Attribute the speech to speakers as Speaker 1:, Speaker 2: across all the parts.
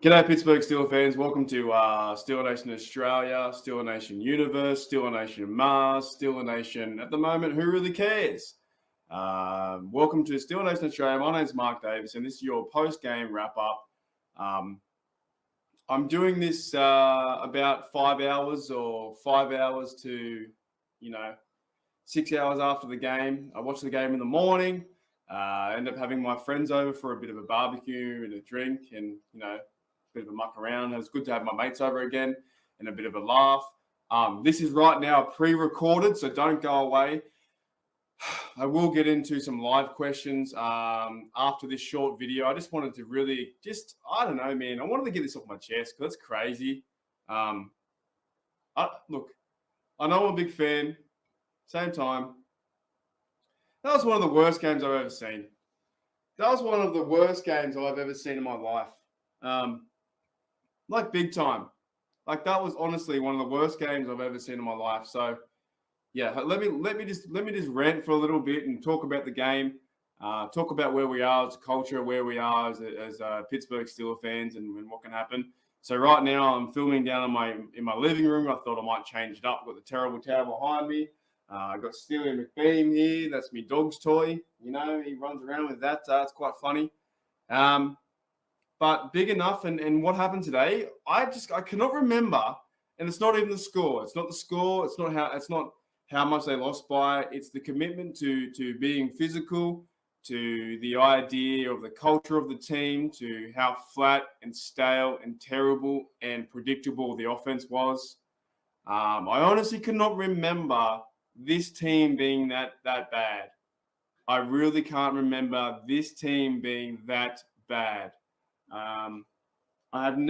Speaker 1: G'day, Pittsburgh Steel fans. Welcome to Steel Nation Australia, Steel Nation Universe, Steel Nation Mars, Steel Nation at the moment. Who really cares? Welcome to Steel Nation Australia. My name's Mark Davis, and this is your post-game wrap-up. I'm doing this about 5 hours or 5 hours to, 6 hours after the game. I watch the game in the morning. End up having my friends over for a bit of a barbecue and a drink, and bit of a muck around. It was good to have my mates over again and a bit of a laugh. This is right now pre-recorded, so don't go away. I will get into some live questions after this short video. I just wanted to really I don't know, man. I wanted to get this off my chest because it's crazy. Look, I know I'm a big fan. Same time, that was one of the worst games I've ever seen. That was one of the worst games I've ever seen in my life. Like big time. Like that was honestly one of the worst games I've ever seen in my life. So yeah, let me just rant for a little bit and talk about the game, talk about where we are as a culture, where we are as Pittsburgh Steelers fans, and what can happen. So right now I'm filming down in my living room. I thought I might change it up. I've got the terrible tower behind me. I got Steely McBeam here. That's my dog's toy. He runs around with that. It's quite funny. But big enough, and what happened today, I cannot remember, and it's not even the score. It's not the score. It's not how much they lost by. It's the commitment to being physical, to the idea of the culture of the team, to how flat and stale and terrible and predictable the offense was. I honestly cannot remember this team being that bad. I really can't remember this team being that bad. I don't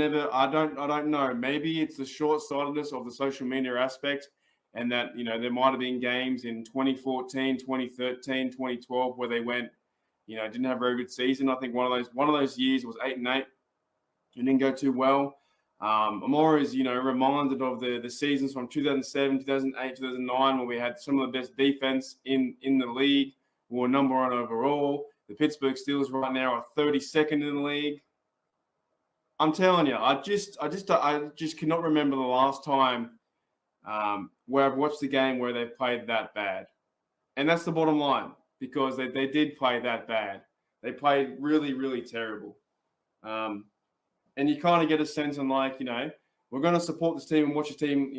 Speaker 1: know. Maybe it's the short-sightedness of the social media aspect, and that, there might have been games in 2014, 2013, 2012 where they went, didn't have a very good season. I think one of those years was 8-8. It didn't go too well. I'm always, reminded of the seasons from 2007, 2008, 2009, where we had some of the best defense in the league. We were number one overall. The Pittsburgh Steelers right now are 32nd in the league. I'm telling you, I just cannot remember the last time where I've watched the game where they've played that bad. And that's the bottom line, because they did play that bad. They played really, really terrible. And you kind of get a sense on we're going to support this team and watch this team,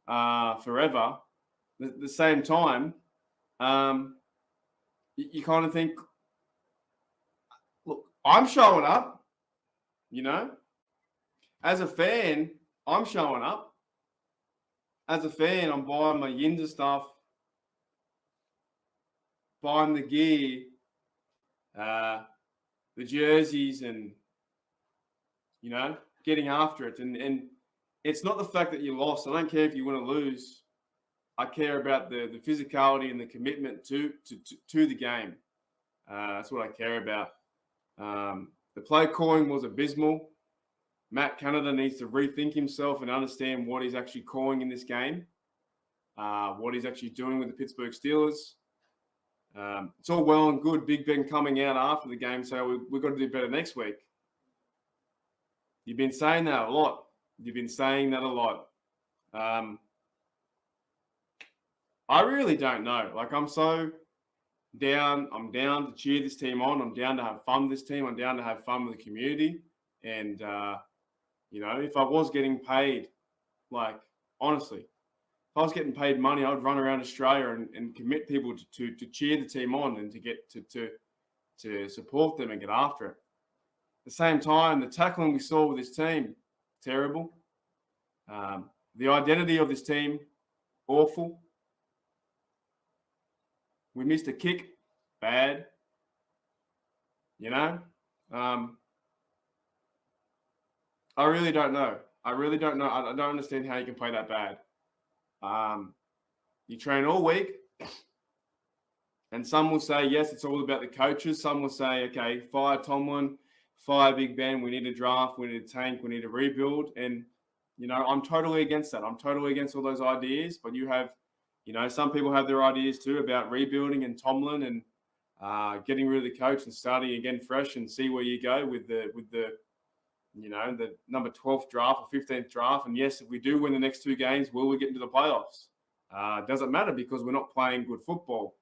Speaker 1: forever. At the same time, you kind of think, look, I'm showing up. As a fan, I'm showing up. As a fan, I'm buying my Yinzer stuff, buying the gear, the jerseys, and getting after it. And it's not the fact that you lost. I don't care if you win or lose. I care about the physicality and the commitment to the game. That's what I care about. The play calling was abysmal. Matt Canada needs to rethink himself and understand what he's actually calling in this game, what he's actually doing with the Pittsburgh Steelers. It's all well and good, Big Ben coming out after the game, so we've got to do better next week. You've been saying that a lot. I really don't know. I'm so down. I'm down to cheer this team on. I'm down to have fun with this team. I'm down to have fun with the community. And, if I was getting paid, honestly, if I was getting paid money, I would run around Australia and commit people to cheer the team on and to get to support them and get after it. At the same time, the tackling we saw with this team, terrible. The identity of this team, awful. We missed a kick, bad. I really don't know. I don't understand how you can play that bad. You train all week, and some will say, yes, it's all about the coaches. Some will say, okay, fire Tomlin, fire Big Ben. We need a draft. We need a tank. We need a rebuild. And, I'm totally against that. I'm totally against all those ideas. But you have, some people have their ideas too about rebuilding and Tomlin and getting rid of the coach and starting again fresh and see where you go with the the number 12th draft or 15th draft. And yes, if we do win the next 2 games, will we get into the playoffs? Doesn't matter because we're not playing good football.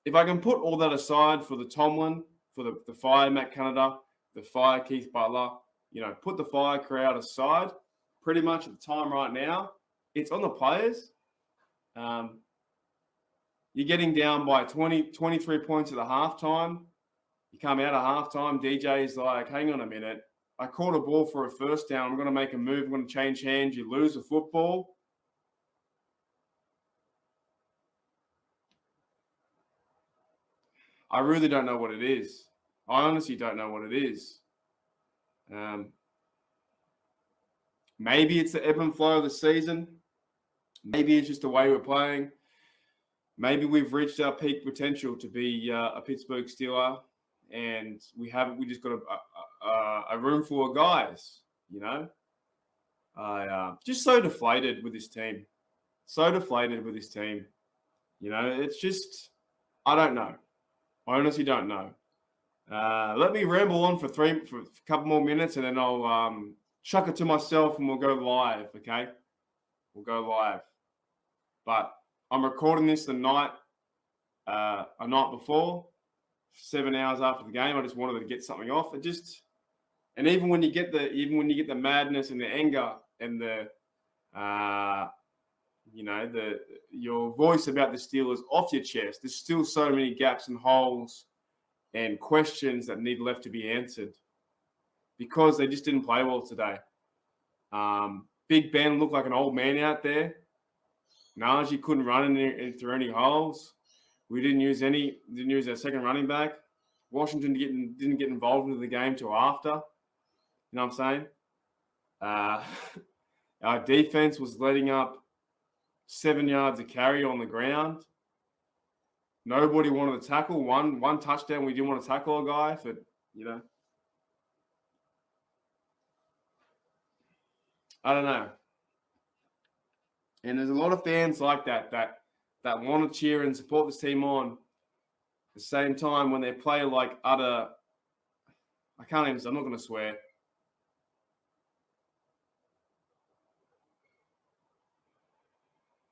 Speaker 1: If I can put all that aside for the Tomlin, for the fire Matt Canada, the fire Keith Butler, put the fire crowd aside, pretty much at the time right now, it's on the players. You're getting down by 23 points at the halftime. You come out of halftime, DJ's like, hang on a minute. I caught a ball for a first down. I'm going to make a move. I'm going to change hands. You lose the football. I really don't know what it is. I honestly don't know what it is. Maybe it's the ebb and flow of the season. Maybe it's just the way we're playing. Maybe we've reached our peak potential to be a Pittsburgh Steeler, and we haven't. We just got a room full of guys. Just so deflated with this team. It's just I don't know. I honestly don't know. Let me ramble on for a couple more minutes, and then I'll chuck it to myself, and we'll go live. Okay, we'll go live. But I'm recording this a night before, 7 hours after the game. I just wanted to get something off. And even when you get the madness and the anger and your voice about the Steelers off your chest, there's still so many gaps and holes and questions that need left to be answered because they just didn't play well today. Big Ben looked like an old man out there. Najee couldn't run through any holes. We didn't use our second running back. Washington didn't get involved into the game till after. You know what I'm saying? Our defense was letting up 7 yards of carry on the ground. Nobody wanted to tackle. One touchdown, we didn't want to tackle a guy for, I don't know. And there's a lot of fans like that want to cheer and support this team on. At the same time, when they play like utter, I'm not going to swear.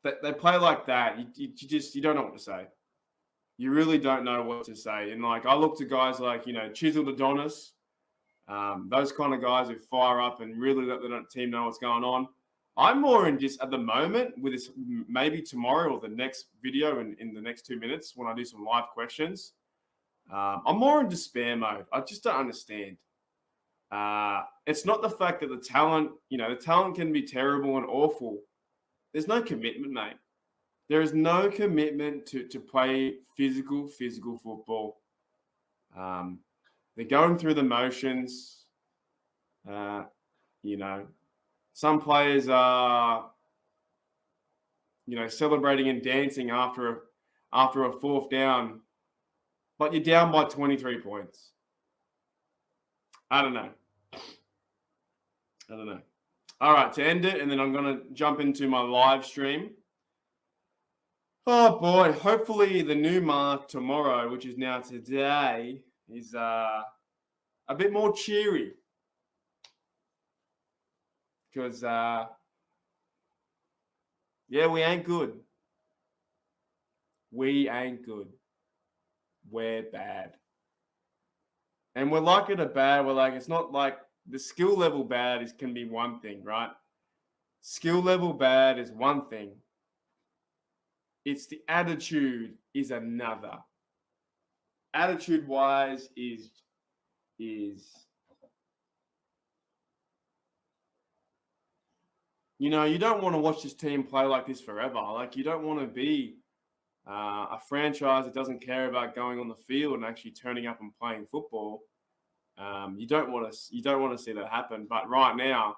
Speaker 1: They play like that. You don't know what to say. You really don't know what to say. And I look to guys like, Chiseled Adonis, those kind of guys who fire up and really let the team know what's going on. I'm more in just at the moment with this, maybe tomorrow or the next video in the next 2 minutes when I do some live questions. I'm more in despair mode. I just don't understand. It's not the fact that the talent can be terrible and awful. There's no commitment, mate. There is no commitment to play physical football. They're going through the motions. Some players are, celebrating and dancing after a fourth down, but you're down by 23 points. I don't know. All right, to end it, and then I'm going to jump into my live stream. Oh, boy. Hopefully the new mark tomorrow, which is now today, is a bit more cheery. Because, we ain't good. We're bad. And we're like it or bad. We're like, it's not like the skill level bad can be one thing, right? Skill level bad is one thing. It's the attitude is another. Attitude-wise is you don't want to watch this team play like this forever. You don't want to be a franchise that doesn't care about going on the field and actually turning up and playing football. You don't want to see that happen. But right now,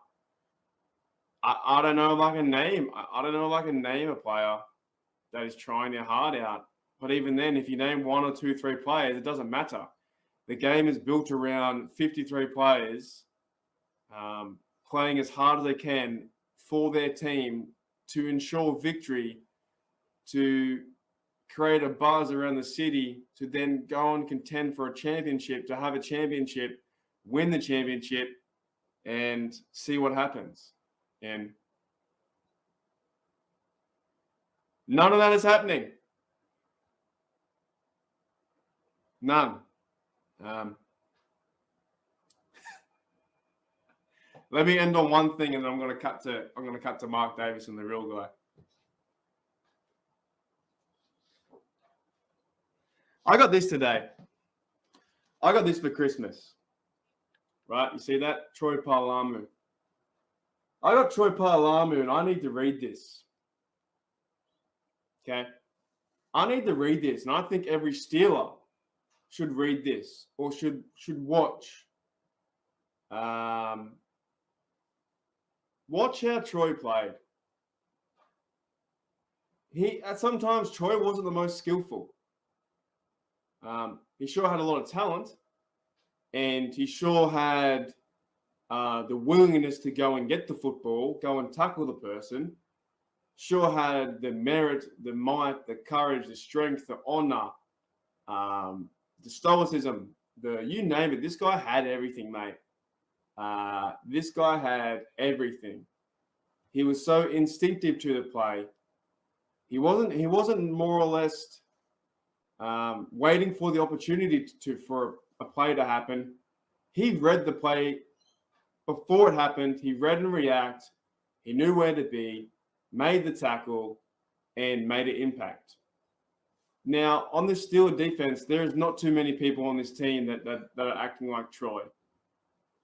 Speaker 1: I don't know if I can name. I don't know if I can name a player that is trying their heart out. But even then, if you name 1 or 2, 3 players, it doesn't matter. The game is built around 53 players playing as hard as they can for their team to ensure victory, to create a buzz around the city, to then go and contend for a championship, to have a championship, win the championship, and see what happens. And none of that is happening. None. Let me end on one thing, and then I'm going to cut to Mark Davison, the real guy. I got this today. I got this for Christmas. Right? You see that? Troy Parlamu. I got Troy Parlamu, and I need to read this. Okay? I need to read this, and I think every Steeler should read this or should watch. Watch how Troy played. Sometimes Troy wasn't the most skillful. He sure had a lot of talent, and he sure had the willingness to go and get the football, go and tackle the person. Sure had the merit, the might, the courage, the strength, the honor, the stoicism, you name it. This guy had everything, mate. This guy had everything. He was so instinctive to the play. He wasn't more or less waiting for the opportunity for a play to happen. He read the play before it happened. He read and react. He knew where to be, made the tackle, and made an impact. Now, on the Steelers defense, there is not too many people on this team that are acting like Troy.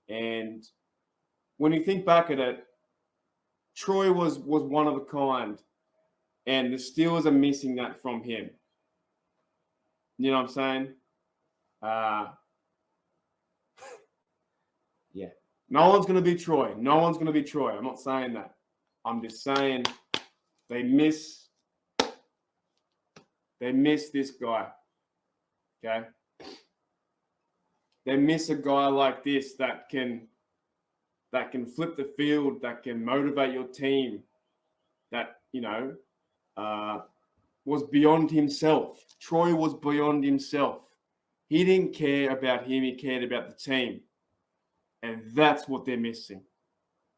Speaker 1: And when you think back at it, Troy was one of a kind, and the Steelers are missing that from him. You know what I'm saying? Yeah. No one's going to be Troy. No one's going to be Troy. I'm not saying that. I'm just saying they miss this guy. Okay? They miss a guy like this that can flip the field, that can motivate your team, that, was beyond himself. Troy was beyond himself. He didn't care about him. He cared about the team. And that's what they're missing.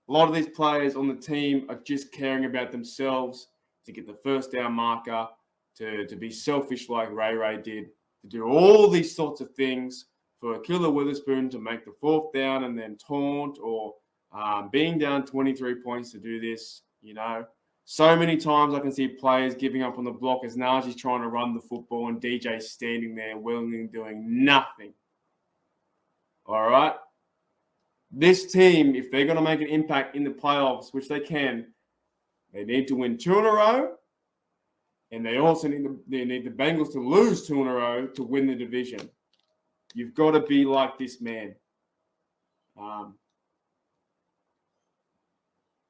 Speaker 1: A lot of these players on the team are just caring about themselves, to get the first down marker, to be selfish like Ray did, to do all these sorts of things for Killer Witherspoon to make the fourth down and then taunt, or being down 23 points to do this, So many times I can see players giving up on the block as Najee's trying to run the football and DJ's standing there willingly doing nothing. All right? This team, if they're going to make an impact in the playoffs, which they can, they need to win 2 in a row, and they also need the Bengals to lose 2 in a row to win the division. You've got to be like this man.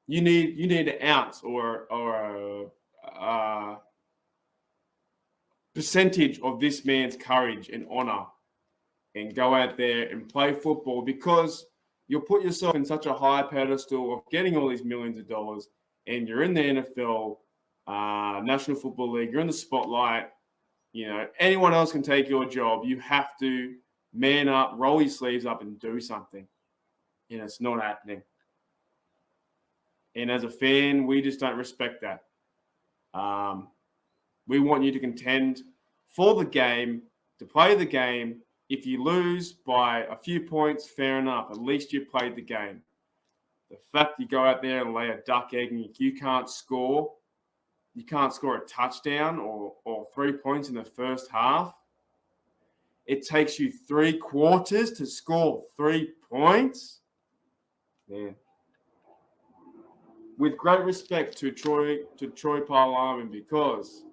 Speaker 1: You need an ounce or a percentage of this man's courage and honor, and go out there and play football, because you'll put yourself in such a high pedestal of getting all these millions of dollars, and you're in the NFL, National Football League, you're in the spotlight. Anyone else can take your job. You have to man up, roll your sleeves up, and do something. And it's not happening. And as a fan, we just don't respect that. We want you to contend for the game, to play the game. If you lose by a few points, fair enough. At least you played the game. The fact you go out there and lay a duck egg and you can't score a touchdown or 3 points in the first half. It takes you 3 quarters to score 3 points. Man. With great respect to Troy Parlamu, because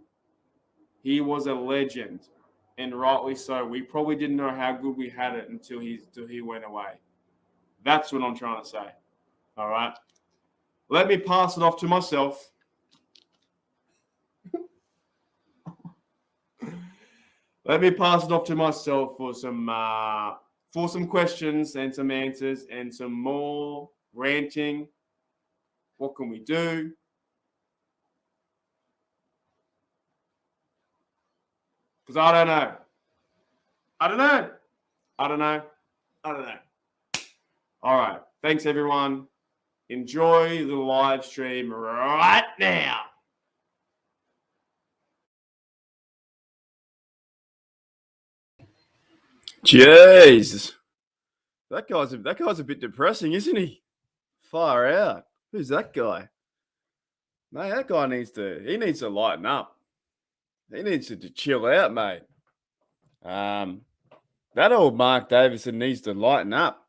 Speaker 1: he was a legend, and rightly so. We probably didn't know how good we had it until he went away. That's what I'm trying to say. All right. Let me pass it off to myself. Let me pass it off to myself for some questions and some answers and some more ranting. What can we do? Because I don't know. All right. Thanks, everyone. Enjoy the live stream right now. Jeez. That guy's a bit depressing, isn't he? Far out. Who's that guy? Mate, that guy needs to lighten up. He needs to chill out, mate. That old Mark Davison needs to lighten up.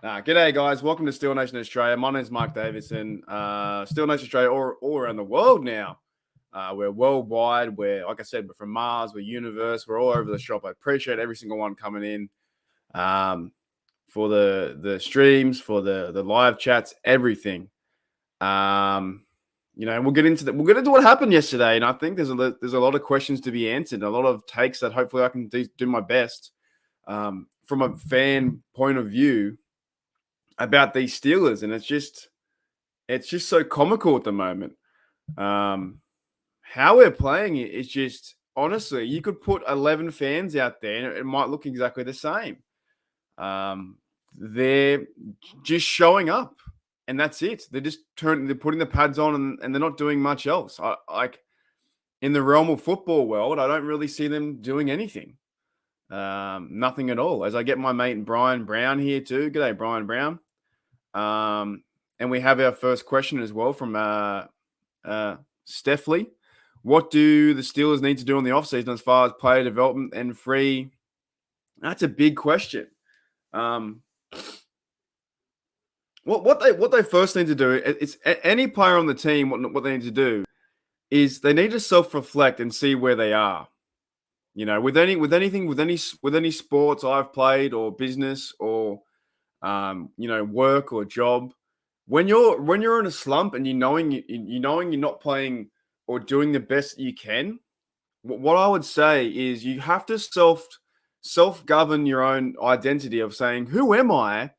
Speaker 1: G'day, guys. Welcome to Steel Nation Australia. My name's Mark Davison. Steel Nation Australia all around the world now. We're worldwide. We're, like I said, we're from Mars. We're universe. We're all over the shop. I appreciate every single one coming in for the streams, for the live chats, everything. We'll get into what happened yesterday, and I think there's a lot of questions to be answered, a lot of takes that hopefully I can do my best from a fan point of view about these Steelers, and it's just so comical at the moment. How we're playing it is just, honestly, you could put 11 fans out there and it might look exactly the same. They're just showing up. And that's it. They're putting the pads on and they're not doing much else. Like in the realm of football world, I don't really see them doing anything. Nothing at all. As I get my mate Brian Brown here too. G'day, Brian Brown. And we have our first question as well from Stephley. What do the Steelers need to do in the offseason as far as player development and free? That's a big question. What they first need to do is any player on the team. What they need to do is they need to self-reflect and see where they are. You know, with any sports I've played or business or work or job. When you're in a slump and you're knowing you're not playing or doing the best that you can, what I would say is you have to self-govern your own identity of saying, who am I?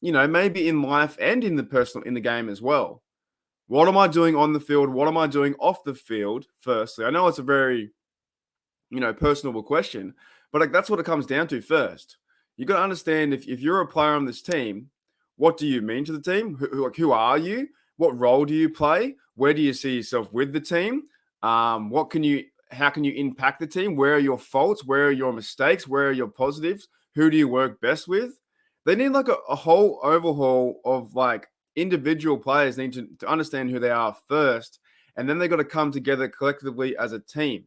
Speaker 1: Maybe in life and in the game as well. What am I doing on the field? What am I doing off the field? Firstly, I know it's a very, personable question, but that's what it comes down to first. You got to understand if you're a player on this team, what do you mean to the team? Who are you? What role do you play? Where do you see yourself with the team? How can you impact the team? Where are your faults? Where are your mistakes? Where are your positives? Who do you work best with? They need like a whole overhaul of like individual players need to understand who they are first, and then they got to come together collectively as a team.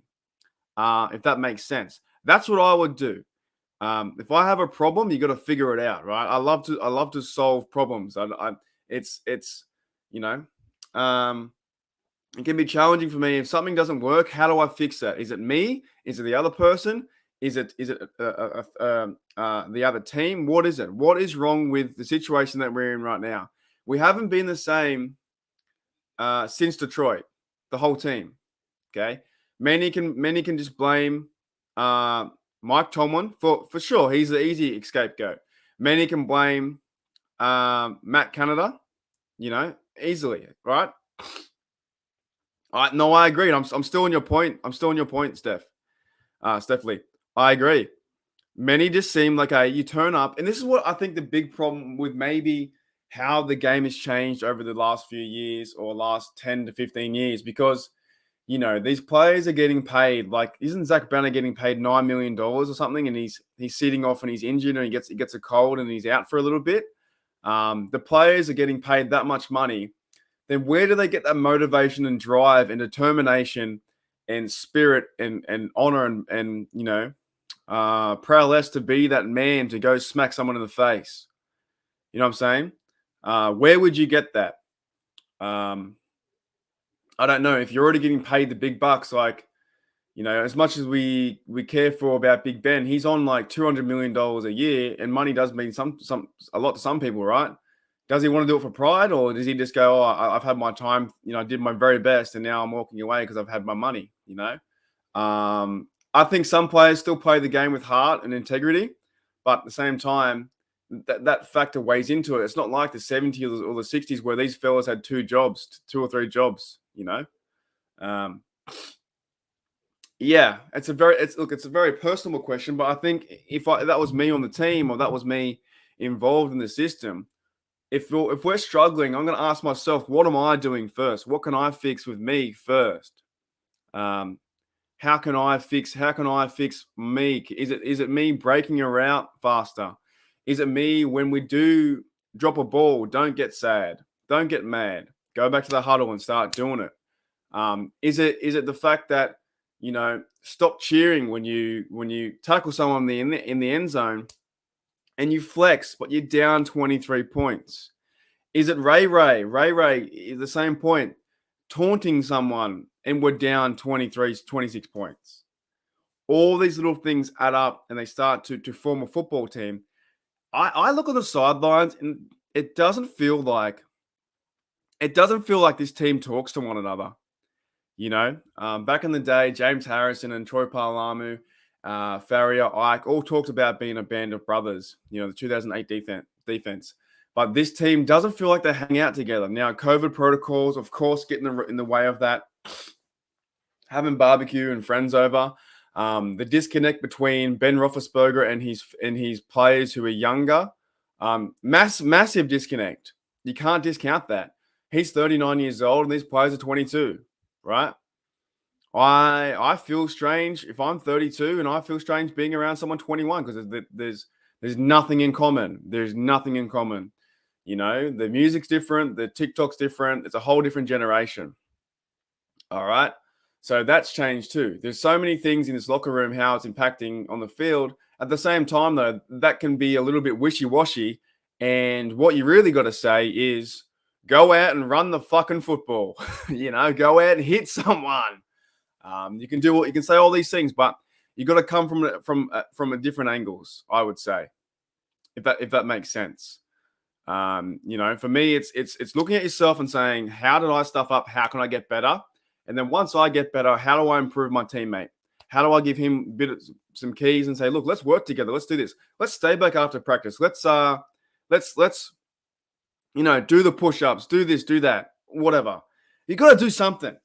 Speaker 1: If that makes sense, that's what I would do. If I have a problem, you got to figure it out, right? I love to solve problems. It can be challenging for me if something doesn't work. How do I fix that? Is it me? Is it the other person? Is it the other team? What is it? What is wrong with the situation that we're in right now? We haven't been the same since Detroit, the whole team. Okay, many can just blame Mike Tomlin for sure. He's the easy scapegoat. Many can blame Matt Canada, easily, right? No, I agree. I'm still on your point. Steph Lee. I agree. Many just seem like you turn up, and this is what I think the big problem with maybe how the game has changed over the last few years or last 10 to 15 years, because these players are getting paid. Like, isn't Zach Banner getting paid $9 million or something, and he's sitting off and he's injured and he gets a cold and he's out for a little bit. The players are getting paid that much money. Then where do they get that motivation and drive and determination and spirit and honor and prowess to be that man to go smack someone in the face? You know what I'm saying? Where would you get that? I don't know. If you're already getting paid the big bucks, as much as we care for about Big Ben, he's on like $200 million a year, and money does mean a lot to some people, right? Does he want to do it for pride, or does he just go, I've had my time, I did my very best, and now I'm walking away because I've had my money, I think some players still play the game with heart and integrity, but at the same time, that factor weighs into it. It's not like the 70s or the 60s where these fellas had two or three jobs, Yeah, it's a very personal question, but I think if that was me on the team or that was me involved in the system, if we're struggling, I'm going to ask myself, what am I doing first? What can I fix with me first? How can I fix me? Is it me breaking a route faster? Is it me when we do drop a ball, don't get sad, don't get mad, go back to the huddle and start doing it? Is it the fact that, stop cheering when you tackle someone in the end zone and you flex, but you're down 23 points? Is it Ray is the same point, taunting someone and we're down 23, 26 points? All these little things add up and they start to form a football team. I look on the sidelines and it doesn't feel like this team talks to one another. Back in the day, James Harrison and Troy Polamalu, Farrier, Ike all talked about being a band of brothers, the 2008 defense. But this team doesn't feel like they hang out together. Now, COVID protocols, of course, get in the way of that. Having barbecue and friends over. The disconnect between Ben Roethlisberger and his players who are younger. Massive disconnect. You can't discount that. He's 39 years old and these players are 22, right? I feel strange if I'm 32 and I feel strange being around someone 21 because there's nothing in common. There's nothing in common. The music's different. The TikTok's different. It's a whole different generation. All right. So that's changed too. There's so many things in this locker room, how it's impacting on the field. At the same time, though, that can be a little bit wishy-washy. And what you really got to say is go out and run the fucking football. Go out and hit someone. You can say all these things, but you got to come from a different angles, I would say, if that makes sense. For me, it's looking at yourself and saying, how did I stuff up? How can I get better? And then once I get better, how do I improve my teammate? How do I give him some keys and say, look, let's work together. Let's do this. Let's stay back after practice. Let's do the push-ups, do this, do that, whatever. You got to do something.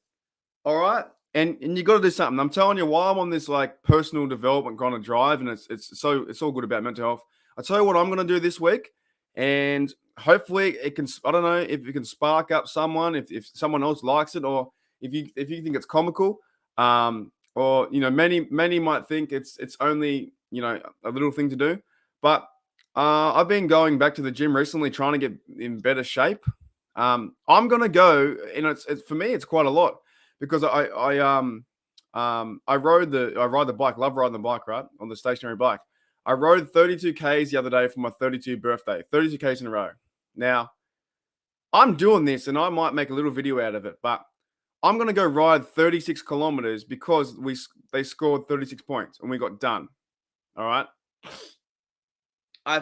Speaker 1: All right. And you got to do something. I'm telling you, while I'm on this like personal development kind of drive, and it's all good about mental health. I'll tell you what I'm going to do this week. And hopefully it can, I don't know if it can spark up someone, if someone else likes it, or if you think it's comical, or many might think it's only a little thing to do. But I've been going back to the gym recently, trying to get in better shape. I'm gonna go, and it's for me it's quite a lot because I ride the bike, love riding the bike, right, on the stationary bike. I rode 32 Ks the other day for my 32nd birthday, 32 Ks in a row. Now, I'm doing this, and I might make a little video out of it, but I'm going to go ride 36 kilometers because they scored 36 points and we got done. All right? I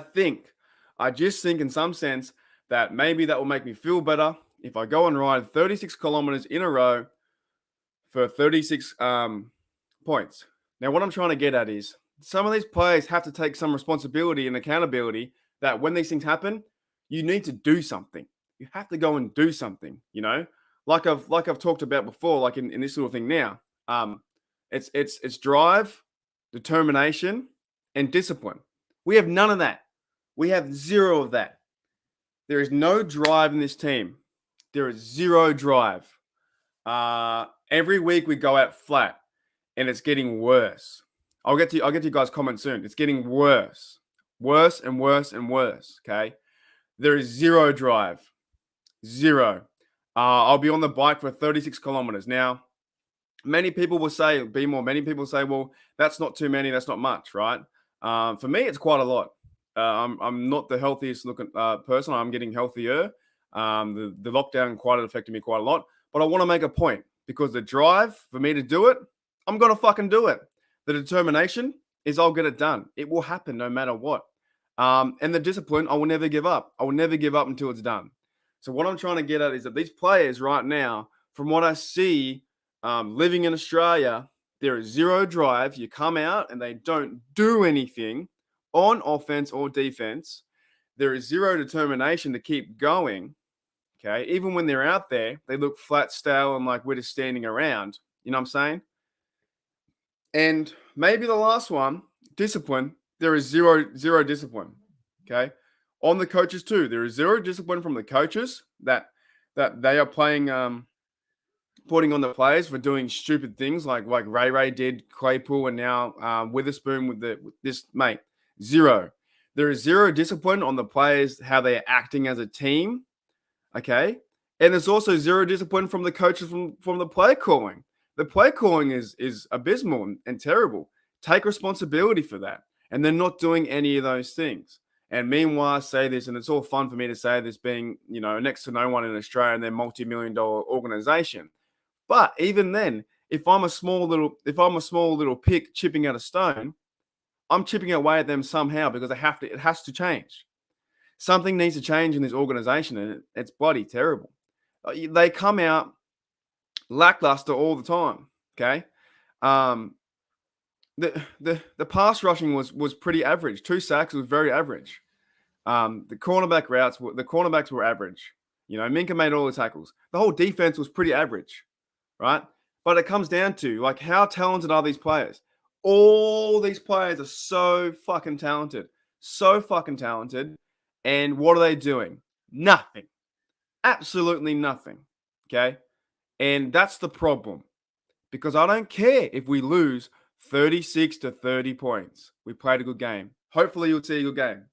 Speaker 1: just think in some sense that maybe that will make me feel better if I go and ride 36 kilometers in a row for 36 points. Now, what I'm trying to get at is some of these players have to take some responsibility and accountability that when these things happen, you need to do something. You have to go and do something, Like I've talked about before, like in this little thing now. It's drive, determination, and discipline. We have none of that. We have zero of that. There is no drive in this team. There is zero drive. Every week we go out flat, and it's getting worse. I'll get to you guys' comments soon. It's getting worse. Worse and worse and worse, okay? There is zero drive. Zero. I'll be on the bike for 36 kilometers. Now, many people will say, well, that's not too many, that's not much, right? For me, it's quite a lot. I'm not the healthiest looking person. I'm getting healthier. The lockdown quite affected me quite a lot. But I want to make a point because the drive for me to do it, I'm going to fucking do it. The determination is I'll get it done. It will happen no matter what. And the discipline, I will never give up. I will never give up until it's done. So what I'm trying to get at is that these players right now, from what I see, living in Australia, there is zero drive. You come out and they don't do anything on offense or defense. There is zero determination to keep going. Okay. Even when they're out there, they look flat, stale, and like we're just standing around. You know what I'm saying? And maybe the last one, discipline. There is zero discipline. Okay. on the coaches too. There is zero discipline from the coaches that they are playing, putting on the players for doing stupid things like Ray did, Claypool, and now Witherspoon with this mate. Zero. There is zero discipline on the players, how they are acting as a team. Okay. And there's also zero discipline from the coaches from the play calling. The play calling is abysmal and terrible. Take responsibility for that. And they're not doing any of those things. And meanwhile, I say this, and it's all fun for me to say this, being, next to no one in Australia and their multi-million-dollar organization. But even then, if I'm a small little pick chipping at a stone, I'm chipping away at them somehow because it has to change. Something needs to change in this organization, and it's bloody terrible. They come out lackluster all the time. Okay, the pass rushing was pretty average. 2 sacks was very average. The cornerbacks were average. Minka made all the tackles. The whole defense was pretty average, right? But it comes down to, like, how talented are these players? All these players are so fucking talented. And what are they doing? Nothing. Absolutely nothing. Okay? And that's the problem. Because I don't care if we lose 36 to 30 points. We played a good game. Hopefully you'll see a good game.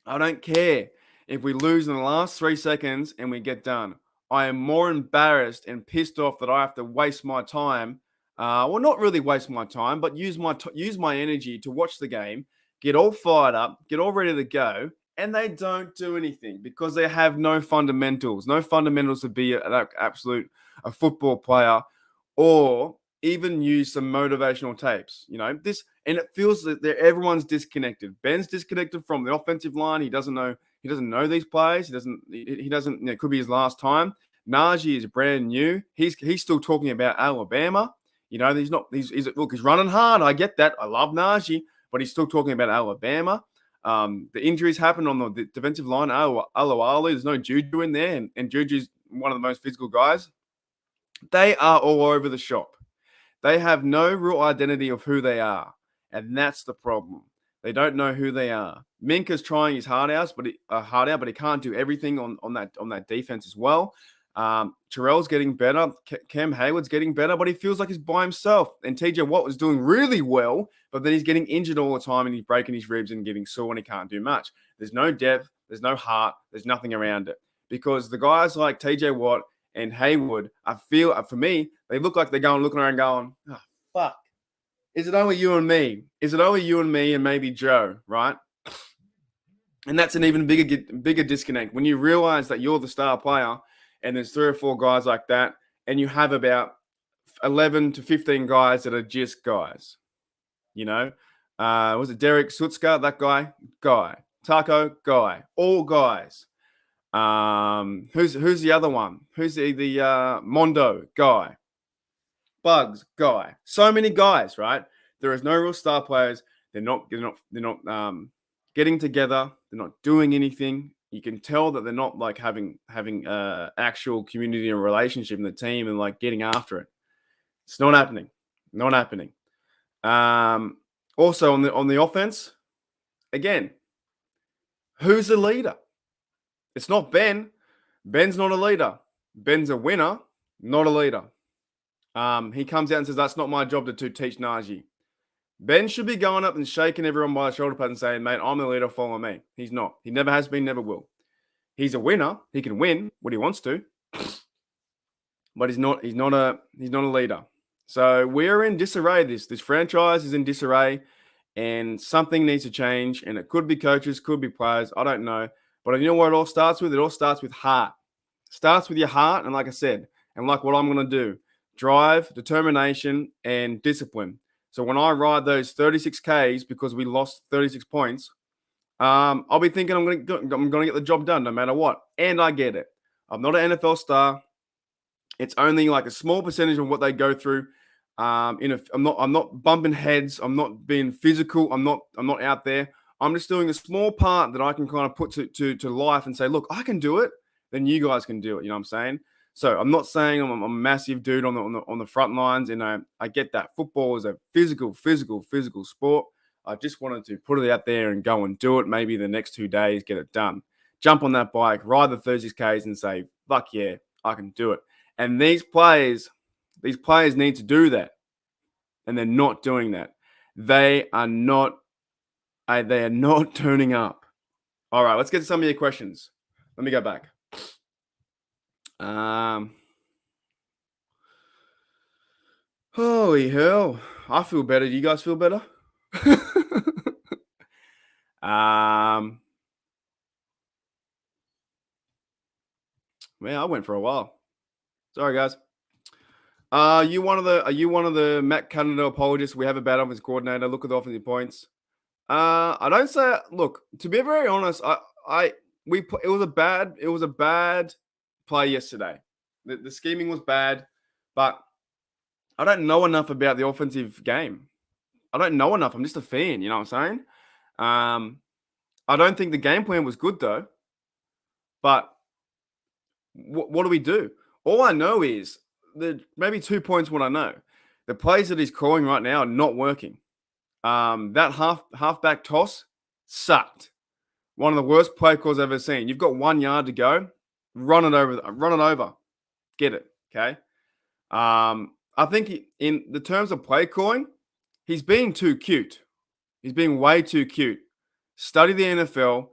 Speaker 1: I don't care if we lose in the last 3 seconds and we get done. I am more embarrassed and pissed off that I have to waste my time. Well, not really waste my time, but use my energy to watch the game, get all fired up, get all ready to go, and they don't do anything because they have no fundamentals. No fundamentals to be a football player, or even use some motivational tapes. And it feels that everyone's disconnected. Ben's disconnected from the offensive line. He doesn't know these players. He doesn't. It could be his last time. Najee is brand new. He's still talking about Alabama. He's running hard. I get that. I love Najee, but he's still talking about Alabama. The injuries happened on the defensive line. Aluali, there's no Juju in there, and Juju's one of the most physical guys. They are all over the shop. They have no real identity of who they are, and that's the problem. They don't know who they are. Minka's trying his heart out, but he can't do everything on that defense as well. Terrell's getting better. Cam Hayward's getting better, but he feels like he's by himself. And TJ Watt was doing really well, but then he's getting injured all the time and he's breaking his ribs and getting sore and he can't do much. There's no depth. There's no heart. There's nothing around it. Because the guys like TJ Watt and Hayward, I feel, for me, they look like they're looking around going, oh, fuck. Is it only you and me? Is it only you and me and maybe Joe, right? And that's an even bigger disconnect. When you realize that you're the star player and there's 3 or 4 guys like that, and you have about 11 to 15 guys that are just guys. Was it Derek Sutska, that guy? Guy. Taco, guy. All guys. Who's the other one? Who's the Mondo guy? Bugs guy. So many guys, right? There is no real star players. They're not getting together. They're not doing anything. You can tell that they're not like having actual community and relationship in the team and like getting after it. It's not happening. Not happening. Also on the offense, again, who's the leader? It's not Ben. Ben's not a leader. Ben's a winner, not a leader. He comes out and says, that's not my job to teach Najee. Ben should be going up and shaking everyone by the shoulder pad and saying, mate, I'm the leader, follow me. He's not. He never has been, never will. He's a winner. He can win what he wants to. But he's not a leader. So we're in disarray. This franchise is in disarray, and something needs to change. And it could be coaches, could be players. I don't know. But you know what it all starts with? It all starts with heart. Starts with your heart, and like I said, and like what I'm going to do, drive, determination, and discipline. So when I ride those 36 Ks because we lost 36 points, I'll be thinking I'm going to get the job done no matter what. And I get it. I'm not an NFL star. It's only like a small percentage of what they go through. I'm not bumping heads. I'm not being physical. I'm not out there. I'm just doing a small part that I can kind of put to life and say, look, I can do it. Then you guys can do it. You know what I'm saying? So I'm not saying I'm a massive dude on the front lines. And I get that football is a physical sport. I just wanted to put it out there and go and do it. Maybe the next 2 days, get it done. Jump on that bike, ride the 36Ks and say, fuck yeah, I can do it. And these players need to do that. And they're not doing that. They are not turning up. All right, let's get to some of your questions. Let me go back. Holy hell. I feel better. Do you guys feel better? Man, I went for a while. Sorry, guys. Are you one of the Matt Canada apologists we have a bad offensive coordinator? Look at the offensive points. I don't say. Look, to be very honest, it was a bad play yesterday. The scheming was bad, but I don't know enough about the offensive game. I don't know enough. I'm just a fan. You know what I'm saying? I don't think the game plan was good though. But what do we do? All I know is maybe 2 points. What I know, the plays that he's calling right now are not working. That halfback toss sucked. One of the worst play calls I've ever seen. You've got 1 yard to go, run it over, get it. Okay. I think in the terms of play calling, he's being too cute. He's being way too cute. Study the NFL.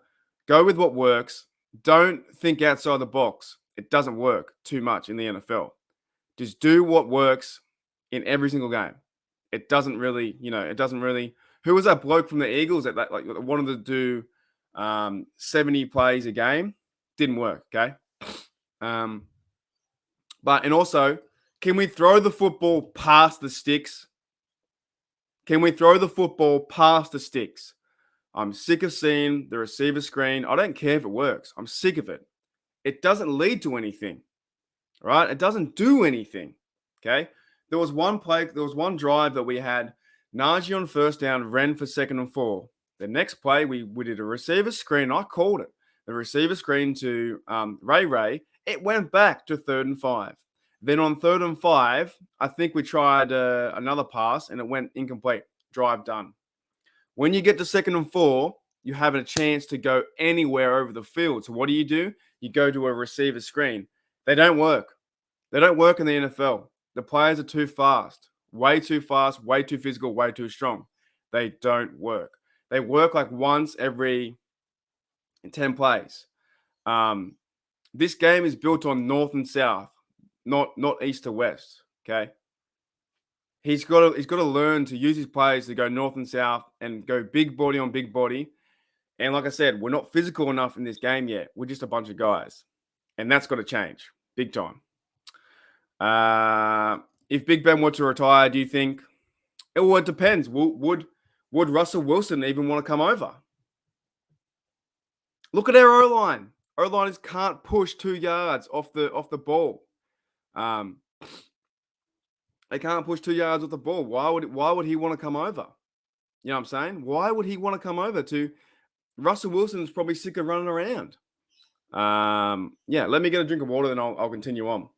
Speaker 1: Go with what works. Don't think outside the box. It doesn't work too much in the NFL. Just do what works in every single game. It doesn't really. Who was that bloke from the Eagles that wanted to do 70 plays a game? Didn't work. Okay. And also, can we throw the football past the sticks? Can we throw the football past the sticks? I'm sick of seeing the receiver screen. I don't care if it works. I'm sick of it. It doesn't lead to anything, right? It doesn't do anything, okay? There was one drive that we had Najee on first down, Ren for 2nd and 4. The next play, we did a receiver screen. I called it. The receiver screen to Ray. It went back to 3rd and 5. Then on 3rd and 5, I think we tried another pass and it went incomplete. Drive done. When you get to 2nd and 4, you have a chance to go anywhere over the field. So what do? You go to a receiver screen. They don't work. They don't work in the NFL. The players are too fast, way too physical, way too strong. They don't work. They work like once every 10 plays. This game is built on north and south, not east to west. Okay. He's got to learn to use his plays to go north and south and go big body on big body. And like I said, we're not physical enough in this game yet. We're just a bunch of guys. And that's got to change big time. If Big Ben were to retire, do you think? Well, it depends. Would Russell Wilson even want to come over? Look at our O-line. O-liners can't push 2 yards off the ball. They can't push 2 yards off the ball. Why would he want to come over? You know what I'm saying? Why would he want to come over to Russell Wilson's probably sick of running around. Yeah, let me get a drink of water, then I'll continue on.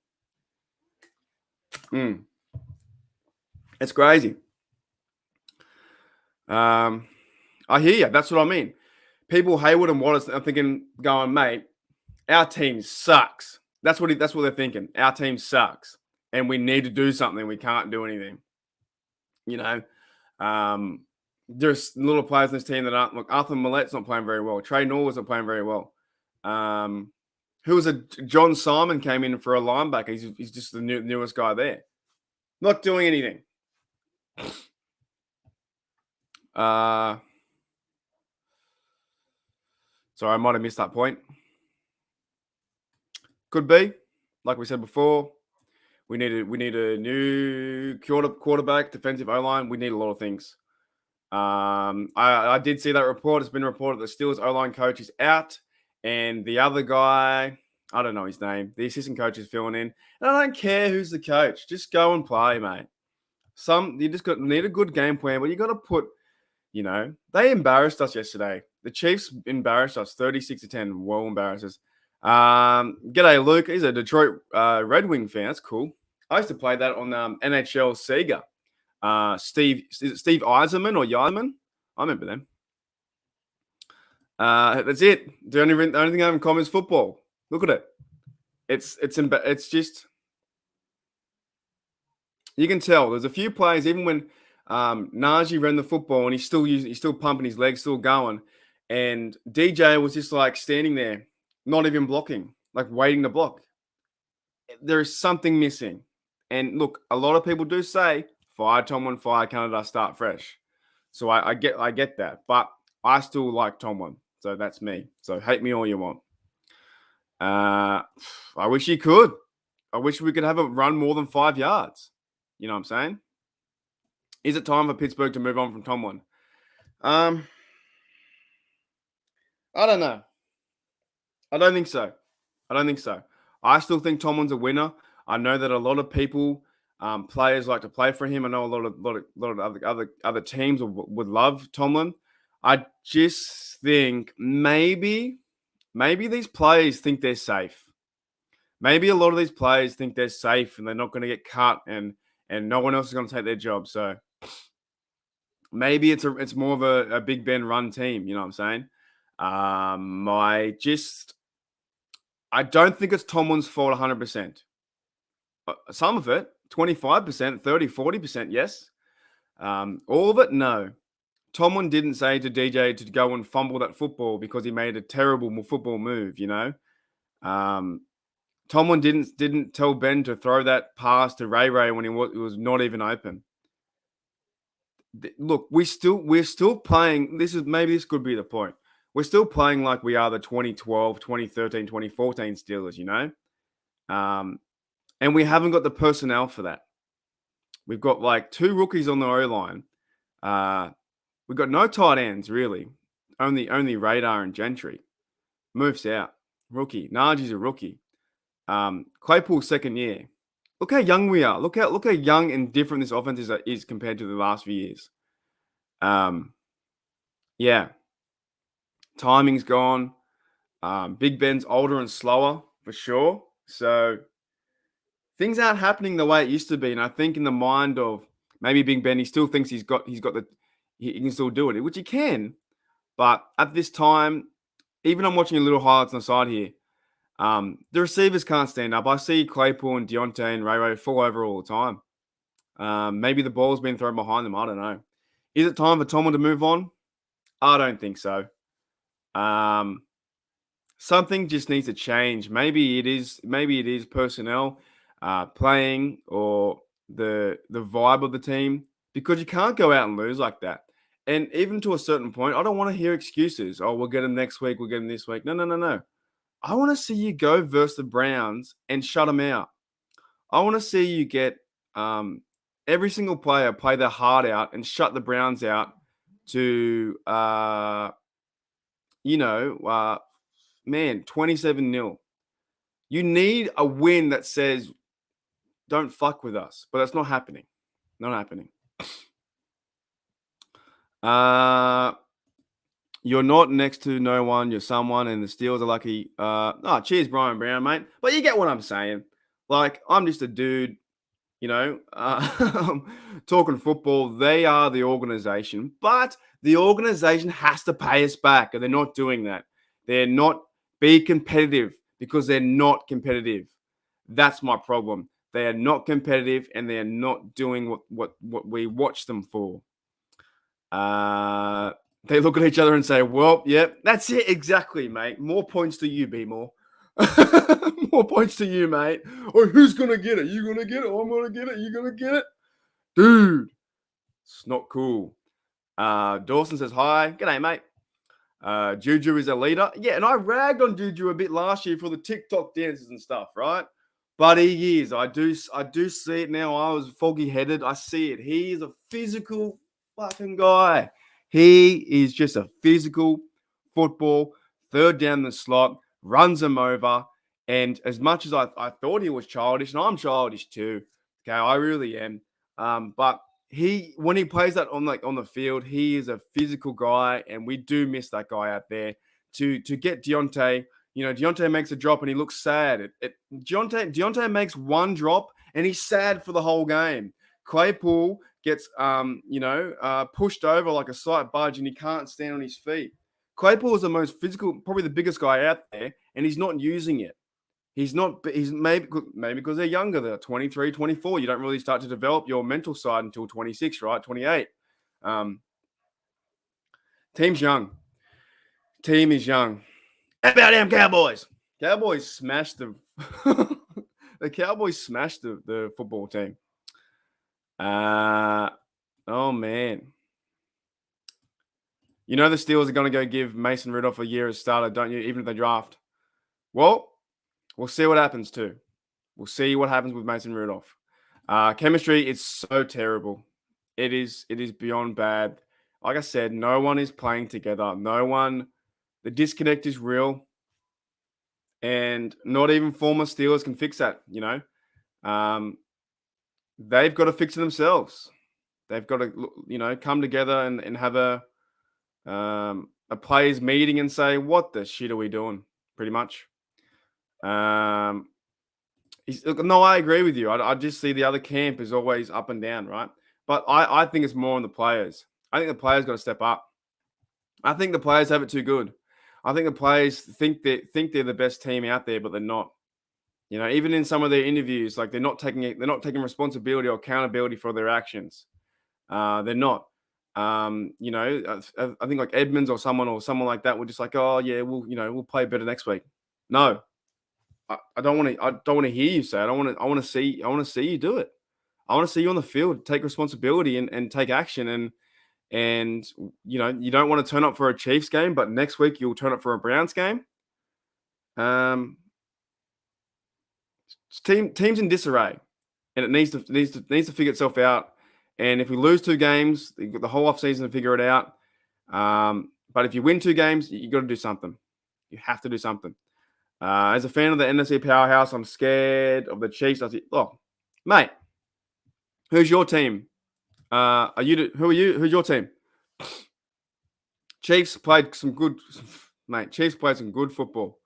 Speaker 1: It's crazy. I hear you. That's what I mean. People, Hayward and Wallace, are thinking, going, mate, our team sucks. That's what they're thinking. Our team sucks, and we need to do something. We can't do anything. You know, there's little players in this team that aren't. Look, Arthur Millett's not playing very well. Trey Norwood's not playing very well. Who was John Simon came in for a linebacker. He's just the newest guy there. Not doing anything. Sorry, I might have missed that point. Could be. Like we said before, we need a new quarterback, defensive O-line. We need a lot of things. I did see that report. It's been reported the Steelers O-line coach is out, and the other guy, I don't know his name, the assistant coach is filling in. And I don't care who's the coach. Just go and play, mate. You just need a good game plan, but you got to put, they embarrassed us yesterday. The Chiefs embarrassed us 36-10. Well embarrassed us. G'day, Luke. He's a Detroit Red Wing fan. That's cool. I used to play that on NHL Sega. Steve Eiserman or Yeiman. I remember them. That's it. The only thing I have in common is football. Look at it. It's just you can tell. There's a few players, even when Najee ran the football and he's still pumping his legs, still going, and DJ was just like standing there, not even blocking, like waiting to block. There is something missing. And look, a lot of people do say fire Tomlin, fire Canada, start fresh. So I get that, but I still like Tomlin. So that's me. So hate me all you want. I wish he could. I wish we could have a run more than 5 yards. You know what I'm saying? Is it time for Pittsburgh to move on from Tomlin? I don't know. I don't think so. I still think Tomlin's a winner. I know that a lot of people, players like to play for him. I know a lot of other teams would love Tomlin. I just think maybe these players think they're safe. Maybe a lot of these players think they're safe and they're not going to get cut and no one else is going to take their job. So maybe it's more of a Big Ben run team. You know what I'm saying? I don't think it's Tomlin's fault 100%. Some of it, 25%, 30, 40%, yes. All of it, no. Tomlin didn't say to DJ to go and fumble that football because he made a terrible football move, you know. Tomlin didn't tell Ben to throw that pass to Ray when it was not even open. Look, we're still playing. This could be the point. We're still playing like we are the 2012, 2013, 2014 Steelers, you know? And we haven't got the personnel for that. We've got like 2 rookies on the O-line. We've got no tight ends, really. Only Radar and Gentry. Moves out. Rookie. Najee's a rookie. Claypool's second year. Look how young we are. Look how young and different this offense is compared to the last few years. Yeah. Timing's gone. Big Ben's older and slower for sure. So things aren't happening the way it used to be. And I think in the mind of maybe Big Ben, he still thinks he can still do it, which he can. But at this time, even I'm watching a little highlights on the side here. The receivers can't stand up. I see Claypool and Deontay and Ray fall over all the time. Maybe the ball's been thrown behind them. I don't know. Is it time for Tomlin to move on? I don't think so. Something just needs to change. Maybe it is personnel, playing, or the vibe of the team, because you can't go out and lose like that. And even to a certain point, I don't want to hear excuses. Oh, we'll get them next week. We'll get them this week. No. I want to see you go versus the Browns and shut them out. I want to see you get every single player play their heart out and shut the Browns out to 27-0. You need a win that says, don't fuck with us. But that's not happening. Not happening. You're not next to no one. You're someone, and the Steelers are lucky. Cheers, Brian Brown, mate. But you get what I'm saying. Like, I'm just a dude, talking football. They are the organization. But the organization has to pay us back, and they're not doing that. They're not be competitive because they're not competitive. That's my problem. They are not competitive, and they are not doing what we watch them for. They look at each other and say, well, yep, that's it. Exactly, mate. More points to you, B-More. More points to you, mate. Oh, who's going to get it? You going to get it? I'm going to get it. You going to get it? Dude, it's not cool. Dawson says, hi. G'day, mate. Juju is a leader. Yeah, and I ragged on Juju a bit last year for the TikTok dances and stuff, right? But he is. I do see it now. I was foggy-headed. I see it. He is a physical fucking guy. He is just a physical football, third down the slot, runs them over. And as much as I thought he was childish, and I'm childish too, okay, I really am. But when he plays that on the field, he is a physical guy, and we do miss that guy out there. To get Deontay, Deontay makes a drop and he looks sad. Deontay makes one drop and he's sad for the whole game. Claypool gets pushed over like a slight budge and he can't stand on his feet. Claypool is the most physical, probably the biggest guy out there, and he's not using it. He's maybe because they're younger, they're 23, 24. You don't really start to develop your mental side until 26, right? 28. Team's young. Team is young. How about them Cowboys? Cowboys smashed the the Cowboys smashed the football team. Oh man. You know the Steelers are going to go give Mason Rudolph a year as starter, don't you? Even if they draft. Well, we'll see what happens too. We'll see what happens with Mason Rudolph. Chemistry is so terrible. It is beyond bad. Like I said, no one is playing together. The disconnect is real. And not even former Steelers can fix that, They've got to fix it themselves. They've got to, come together and have a players meeting and say, what the shit are we doing? Pretty much. No, I agree with you. I just see the other camp is always up and down, right? But I think it's more on the players. I think the players got to step up. I think the players have it too good. I think the players think they're the best team out there, but they're not. Even in some of their interviews, like they're not taking responsibility or accountability for their actions. They're not. I think like Edmonds or someone like that were just like, oh yeah, we'll play better next week. No, I don't want to hear you say it. I want to see you do it. I want to see you on the field, take responsibility and take action. And you don't want to turn up for a Chiefs game, but next week you'll turn up for a Browns game. Team's in disarray, and it needs to figure itself out. And if we lose 2 games, you've got the whole offseason to figure it out. But if you win 2 games, you got to do something. You have to do something. As a fan of the NFC powerhouse, I'm scared of the Chiefs. Mate, who's your team? Who are you? Who's your team? Chiefs played some good football.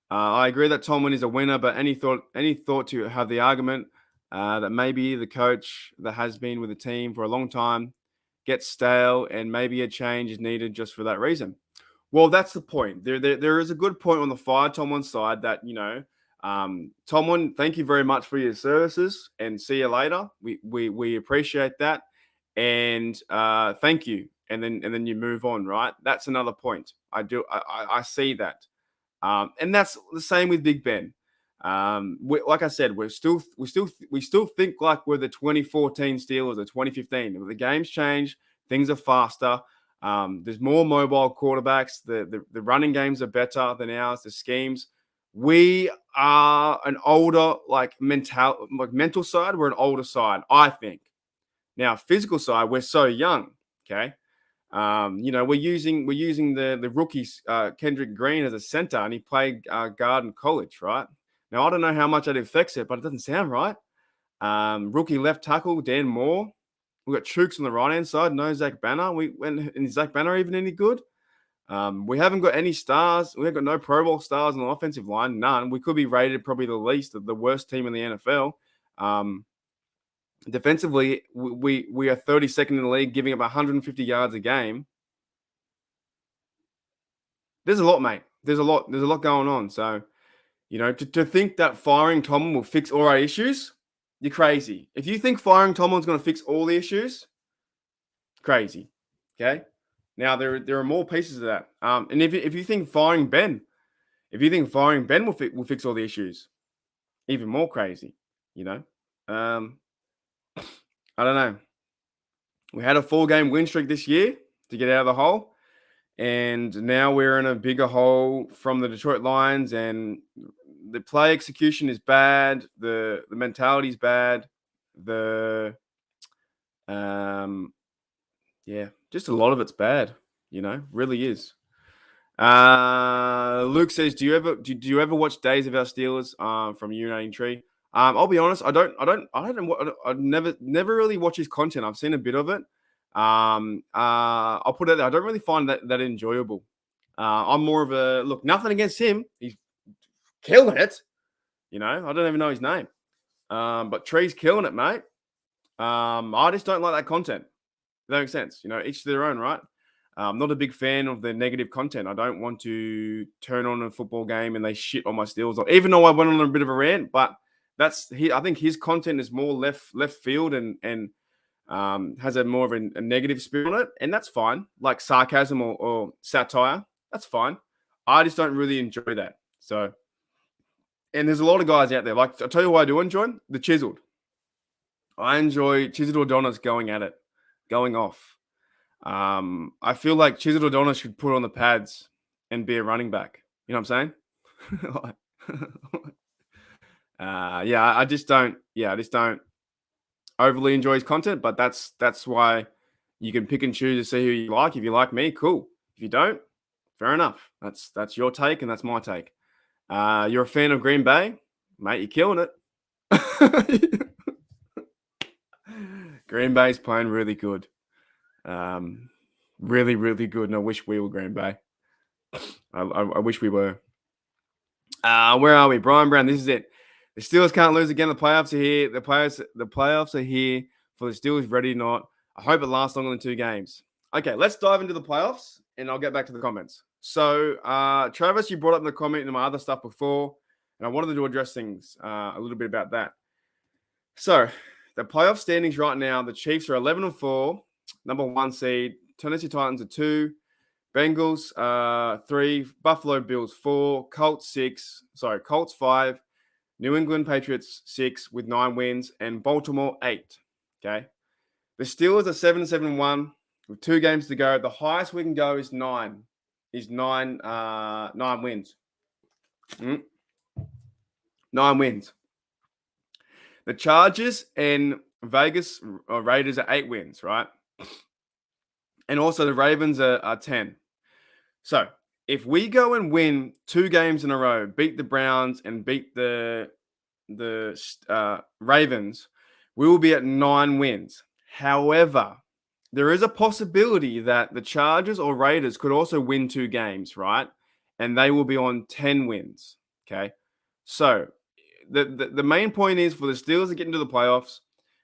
Speaker 1: I agree that Tomlin is a winner, but any thought to have the argument that maybe the coach that has been with the team for a long time gets stale and maybe a change is needed just for that reason? Well, that's the point. There is a good point on the fire Tomlin side that, Tomlin, thank you very much for your services and see you later. We appreciate that. And thank you. And then you move on, right? That's another point. I see that. And that's the same with Big Ben. Like I said, we still think like we're the 2014 Steelers, the 2015. The game's changed. Things are faster. There's more mobile quarterbacks. The running games are better than ours. The schemes. We are an older, mental side. We're an older side, I think. Now, physical side, we're so young. Okay. We're using the rookies, Kendrick Green as a center, and he played guard in college, right? Now, I don't know how much that affects it, but it doesn't sound right. Rookie left tackle, Dan Moore. We've got Chooks on the right-hand side, no Zach Banner. Is Zach Banner even any good? We haven't got any stars. We have got no Pro Bowl stars on the offensive line, none. We could be rated probably the least of the worst team in the NFL. Defensively, we are 32nd in the league, giving up 150 yards a game. There's a lot, mate. There's a lot going on. So, to think that firing Tomlin will fix all our issues, you're crazy. If you think firing Tomlin's going to fix all the issues, crazy. Okay. Now there are more pieces of that. And if you think firing Ben will fix all the issues, even more crazy. I don't know. We had a 4-game win streak this year to get out of the hole. And now we're in a bigger hole from the Detroit Lions. And the play execution is bad. The mentality is bad. Just a lot of it's bad. Really is. Luke says, do you ever watch Days of Our Steelers from Urinating Tree? I'll be honest, I never really watch his content. I've seen a bit of it. I'll put it there. I don't really find that enjoyable. I'm more of a look. Nothing against him. He's killing it. I don't even know his name. But Tree's killing it, mate. I just don't like that content. That makes sense. Each to their own, right? I'm not a big fan of the negative content. I don't want to turn on a football game and they shit on my Steelers. Even though I went on a bit of a rant, but I think his content is more left field and has a more of a negative spin on it, and that's fine. Like sarcasm or satire, that's fine. I just don't really enjoy that. So, and there's a lot of guys out there. Like, I'll tell you what I do enjoy the chiseled. I enjoy Chiseled Adonis going at it, going off. I feel like Chiseled Adonis should put on the pads and be a running back. You know what I'm saying? Yeah, I just don't. Yeah, I just don't overly enjoy his content. But that's why you can pick and choose to see who you like. If you like me, cool. If you don't, fair enough. That's your take and that's my take. You're a fan of Green Bay, mate. You're killing it. Green Bay's playing really good. Really, really good. And I wish we were Green Bay. I wish we were. Where are we? Brian Brown, this is it. The Steelers can't lose again. The playoffs are here. The playoffs are here for the Steelers, ready or not. I hope it lasts longer than 2 games. Okay, let's dive into the playoffs, and I'll get back to the comments. So, Travis, you brought up in the comment in my other stuff before, and I wanted to address things a little bit about that. So, the playoff standings right now, the Chiefs are 11-4, number 1 seed. Tennessee Titans are 2. Bengals 3. Buffalo Bills 4. Colts 5. New England Patriots 6 with 9 wins, and Baltimore 8. Okay. The Steelers are 7-1 with 2 games to go. The highest we can go is 9. Is 9 wins. 9 wins. The Chargers and Vegas Raiders are 8 wins, right? And also the Ravens are 10. So if we go and win 2 games in a row, beat the Browns and beat the Ravens, we will be at 9 wins. However, there is a possibility that the Chargers or Raiders could also win 2 games, right? And they will be on 10 wins. Okay. So the main point is for the Steelers to get into the playoffs,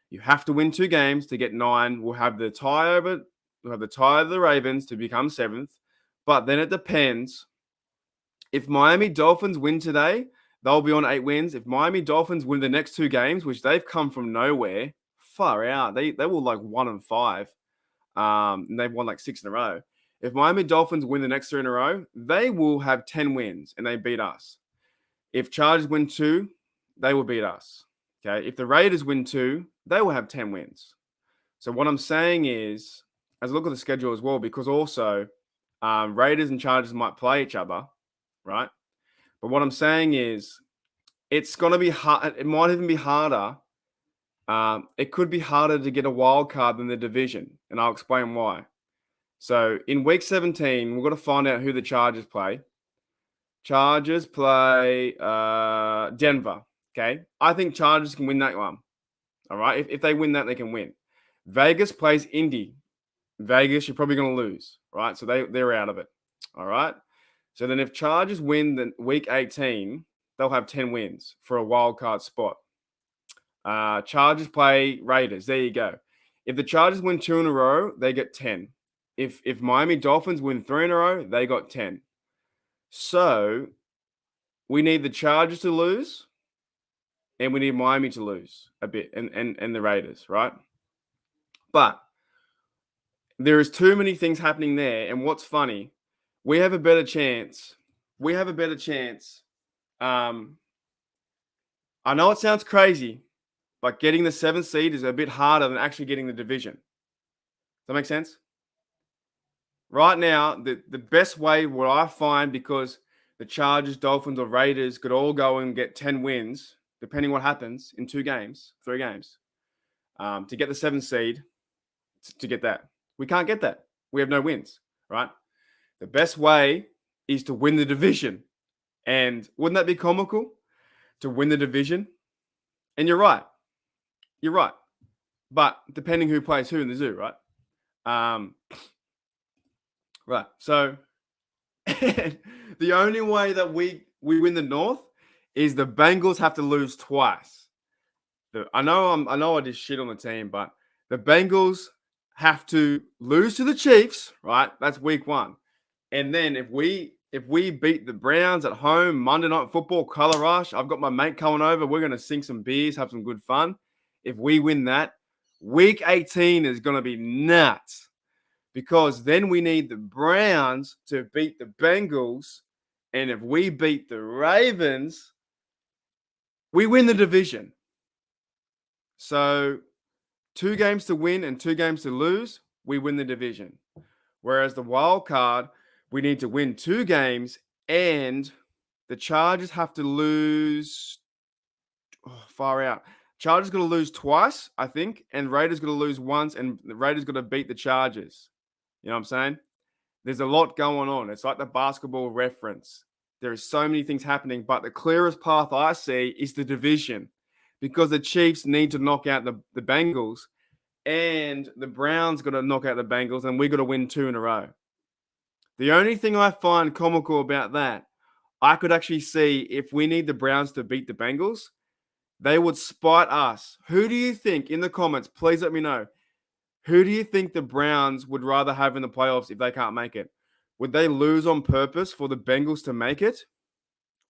Speaker 1: you have to win 2 games to get 9. We'll have the tie over the Ravens to become 7th. But then it depends. If Miami Dolphins win today, they'll be on 8 wins. If Miami Dolphins win the next 2 games, which they've come from nowhere, far out. They were like 1-5. And they've won like 6 in a row. If Miami Dolphins win the next 3 in a row, they will have 10 wins and they beat us. If Chargers win 2, they will beat us. Okay. If the Raiders win 2, they will have 10 wins. So what I'm saying is, as I look at the schedule as well, because also Raiders and Chargers might play each other, right? But what I'm saying is, it's going to be hard. It might even be harder. It could be harder to get a wild card than the division, and I'll explain why. So in week 17, we've got to find out who the Chargers play. Chargers play Denver. Okay, I think Chargers can win that one. All right, if they win that, they can win. Vegas plays Indy. Vegas, you're probably going to lose, right? So they're out of it. All right. So then if Chargers win the week 18, they'll have 10 wins for a wild card spot. Chargers play Raiders. There you go. If the Chargers win 2 in a row, they get 10. If Miami Dolphins win 3 in a row, they got 10. So we need the Chargers to lose, and we need Miami to lose a bit, and the Raiders, right? But there is too many things happening there. And what's funny, we have a better chance. I know it sounds crazy, but getting the 7th seed is a bit harder than actually getting the division. Does that make sense? Right now, the best way, what I find, because the Chargers, Dolphins, or Raiders could all go and get 10 wins, depending what happens in 3 games, to get the 7th seed, to get that. We can't get that. We have no wins, right? The best way is to win the division. And wouldn't that be comical? To win the division? And you're right. But depending who plays who in the zoo, right? Right. So the only way that we win the North is the Bengals have to lose twice. I know I just shit on the team, but the Bengals have to lose to the Chiefs, right? That's week 1. And then if we beat the Browns at home, Monday Night Football, Color Rush, I've got my mate coming over. We're gonna sink some beers, have some good fun. If we win that, week 18 is gonna be nuts because then we need the Browns to beat the Bengals. And if we beat the Ravens, we win the division. So 2 games to win and 2 games to lose, we win the division. Whereas the wild card, we need to win 2 games and the Chargers have to lose far out. Chargers got to lose twice, I think, and Raiders got to lose once, and the Raiders got to beat the Chargers. You know what I'm saying? There's a lot going on. It's like the basketball reference. There are so many things happening, but the clearest path I see is the division because the Chiefs need to knock out the Bengals and the Browns got to knock out the Bengals and we got to win 2 in a row. The only thing I find comical about that, I could actually see if we need the Browns to beat the Bengals, they would spite us. Who do you think, in the comments, please let me know, who do you think the Browns would rather have in the playoffs if they can't make it? Would they lose on purpose for the Bengals to make it?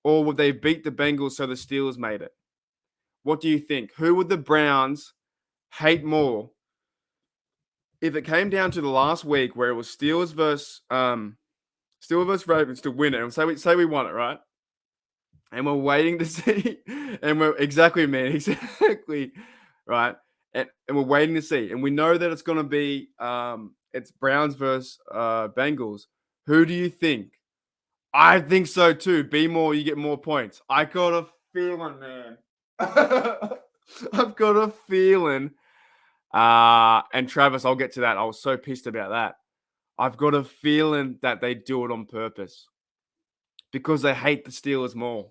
Speaker 1: Or would they beat the Bengals so the Steelers made it? What do you think? Who would the Browns hate more if it came down to the last week where it was Steelers versus Ravens to win it? And say we won it, right? And we're waiting to see, and we're exactly, man, exactly, right? And we're waiting to see, and we know that it's going to be it's Browns versus Bengals. Who do you think? I think so too. Be more, you get more points. I got a feeling, man. I've got a feeling. And Travis, I'll get to that. I was so pissed about that. I've got a feeling that they do it on purpose because they hate the Steelers more.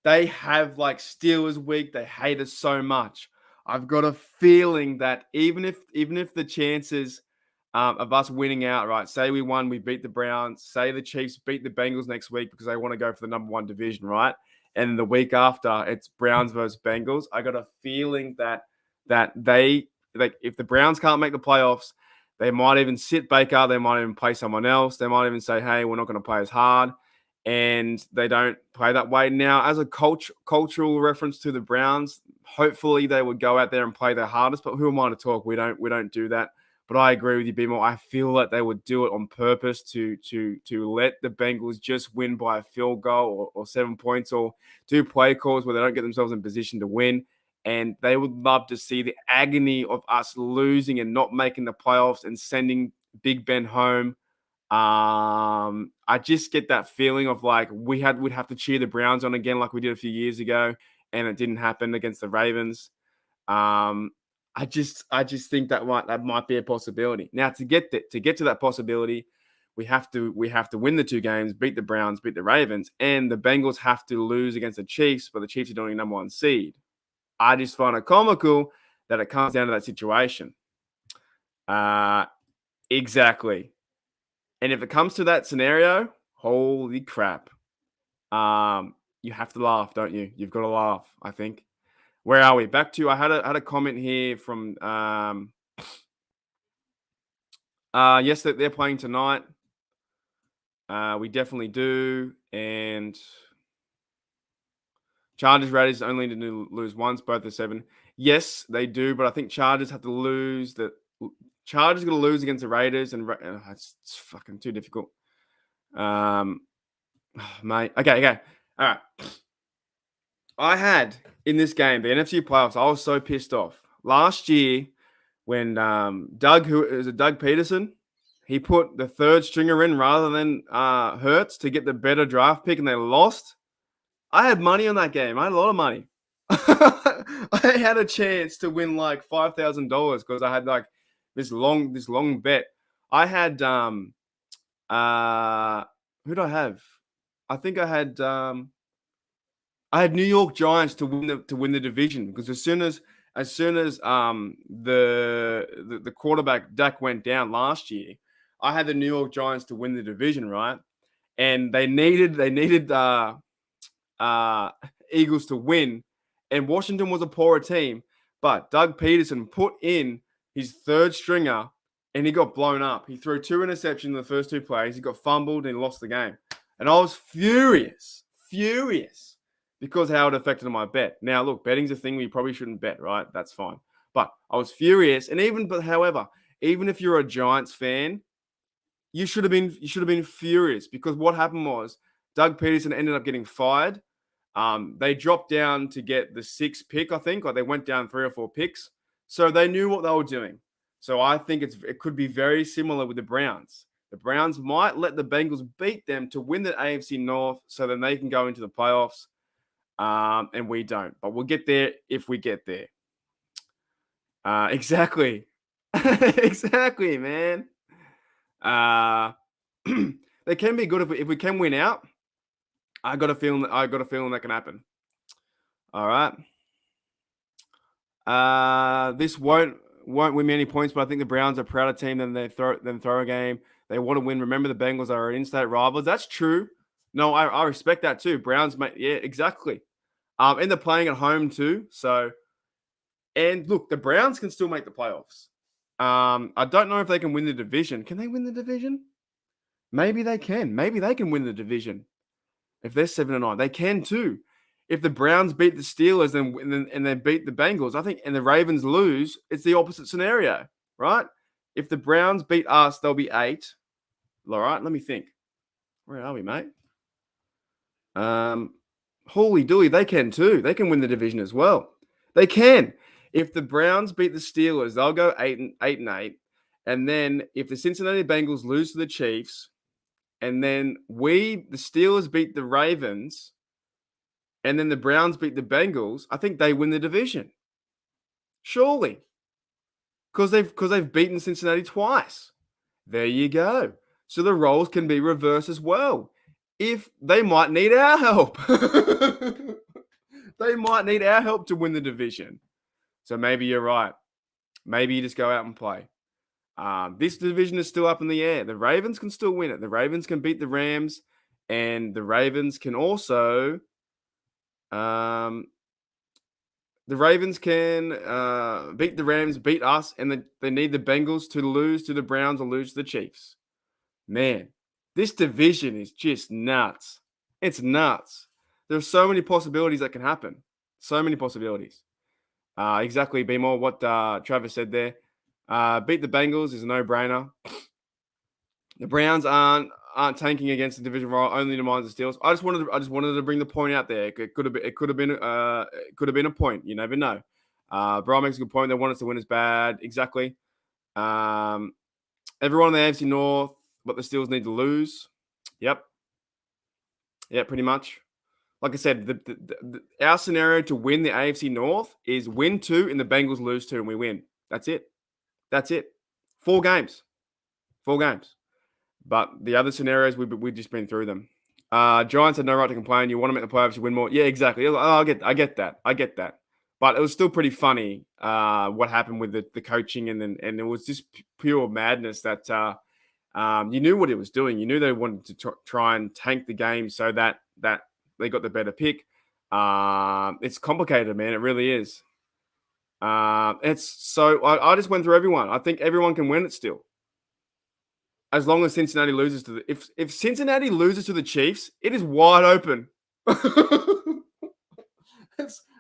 Speaker 1: They have like Steelers week. They hate us so much. I've got a feeling that even if the chances of us winning out, right? Say we won, we beat the Browns. Say the Chiefs beat the Bengals next week because they want to go for the number 1 division, right? And the week after, it's Browns versus Bengals. I got a feeling that they like if the Browns can't make the playoffs, they might even sit Baker. They might even play someone else. They might even say, "Hey, we're not going to play as hard." And they don't play that way. Now, as a cultural reference to the Browns, hopefully they would go out there and play their hardest. But who am I to talk? We don't do that. But I agree with you, BMO. I feel like they would do it on purpose to let the Bengals just win by a field goal or 7 points, or do play calls where they don't get themselves in position to win. And they would love to see the agony of us losing and not making the playoffs and sending Big Ben home. I just get that feeling of like we'd have to cheer the Browns on again like we did a few years ago, and it didn't happen against the Ravens. I just think that might be a possibility. Now to get to that possibility, we have to win the 2 games, beat the Browns, beat the Ravens, and the Bengals have to lose against the Chiefs, but the Chiefs are only number 1 seed. I just find it comical that it comes down to that situation. Exactly. And if it comes to that scenario, holy crap. You have to laugh, don't you? You've got to laugh, I think. Where are we? Back to I had a comment here from yes, that they're playing tonight. We definitely do. And Chargers Raiders only need to lose once, both are 7. Yes, they do, but I think Chargers have to lose. The Chargers going to lose against the Raiders, and it's fucking too difficult. Mate. Okay. All right. I had in this game, the NFC playoffs, I was so pissed off. Last year, when Doug Peterson, he put the 3rd stringer in rather than Hurts to get the better draft pick, and they lost. I had money on that game. I had a lot of money. I had a chance to win like $5,000 because I had like this long bet. I had who did I have? I think I had New York Giants to win the division because as soon as the quarterback Dak went down last year, I had the New York Giants to win the division, right? And they needed Eagles to win, And Washington was a poorer team, but Doug Peterson put in his third stringer and he got blown up. He threw 2 interceptions in the first 2 plays. He got fumbled and lost the game. And I was furious because how it affected my bet. Now, look, betting's a thing we probably shouldn't bet, right? That's fine. But I was furious. And however, even if you're a Giants fan, you should have been furious because what happened was Doug Peterson ended up getting fired. They dropped down to get the 6th pick, I think, or they went down 3 or 4 picks. So they knew what they were doing. So I think it could be very similar with the Browns. The Browns might let the Bengals beat them to win the AFC North so then they can go into the playoffs. And we don't. But we'll get there if we get there. Exactly. Exactly, man. They can be good if we can win out. I got a feeling that can happen. All right. This won't win me any points, but I think the Browns are a prouder team than throw a game. They want to win. Remember, the Bengals are in-state rivals. That's true. No, I respect that too. Browns, mate. Yeah, exactly. And they're playing at home too. So, and look, the Browns can still make the playoffs. I don't know if they can win the division. Can they win the division? Maybe they can. Maybe they can win the division. If they're 7-9, they can too. If the Browns beat the Steelers and then beat the Bengals, I think, and the Ravens lose, it's the opposite scenario, right? If the Browns beat us, they'll be 8. All right, let me think. Where are we, mate? Holy dooly, they can too. They can win the division as well. They can. If the Browns beat the Steelers, they'll go 8-8. And then if the Cincinnati Bengals lose to the Chiefs, and then the Steelers beat the Ravens, and then the Browns beat the Bengals, I think they win the division. Surely. Because they've beaten Cincinnati twice. There you go. So the roles can be reversed as well. If they might need our help. They might need our help to win the division. So maybe you're right. Maybe you just go out and play. This division is still up in the air. The Ravens can still win it. The Ravens can beat the Rams, and the Ravens can also the Ravens can beat the Rams, beat us, and they need the Bengals to lose to the Browns or lose to the Chiefs. Man, this division is just nuts. It's nuts. There's so many possibilities that can happen. So many possibilities. Exactly, B-more, what Travis said there. Beat the Bengals is a no-brainer. The Browns aren't tanking against the division rival, only to mind the Steelers. I just wanted to bring the point out there. It could have been a point. You never know. Brian makes a good point. They want us to win as bad. Exactly. Everyone in the AFC North, but the Steelers need to lose. Yep. Yeah, pretty much. Like I said, our scenario to win the AFC North is win 2 and the Bengals lose 2 and we win. That's it. 4 games. But the other scenarios, we've just been through them. Giants had no right to complain. You want to make the playoffs, you win more. Yeah, exactly. I get that. But it was still pretty funny what happened with the coaching, and it was just pure madness that you knew what it was doing. You knew they wanted to try and tank the game so that they got the better pick. It's complicated, man. It really is. It's so I just went through everyone. I think everyone can win it still. As long as Cincinnati loses to if Cincinnati loses to the Chiefs, it is wide open.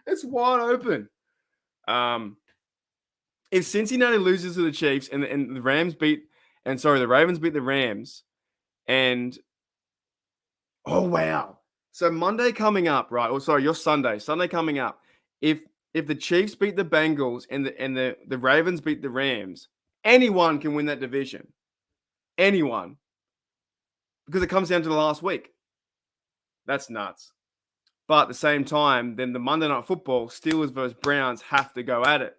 Speaker 1: It's wide open. If Cincinnati loses to the Chiefs and the Ravens beat the Rams, and oh wow. So Monday coming up, right? Or sorry, your Sunday coming up. If the Chiefs beat the Bengals and the Ravens beat the Rams, anyone can win that division. Anyone. Because it comes down to the last week. That's nuts. But at the same time, then the Monday Night Football, Steelers versus Browns have to go at it.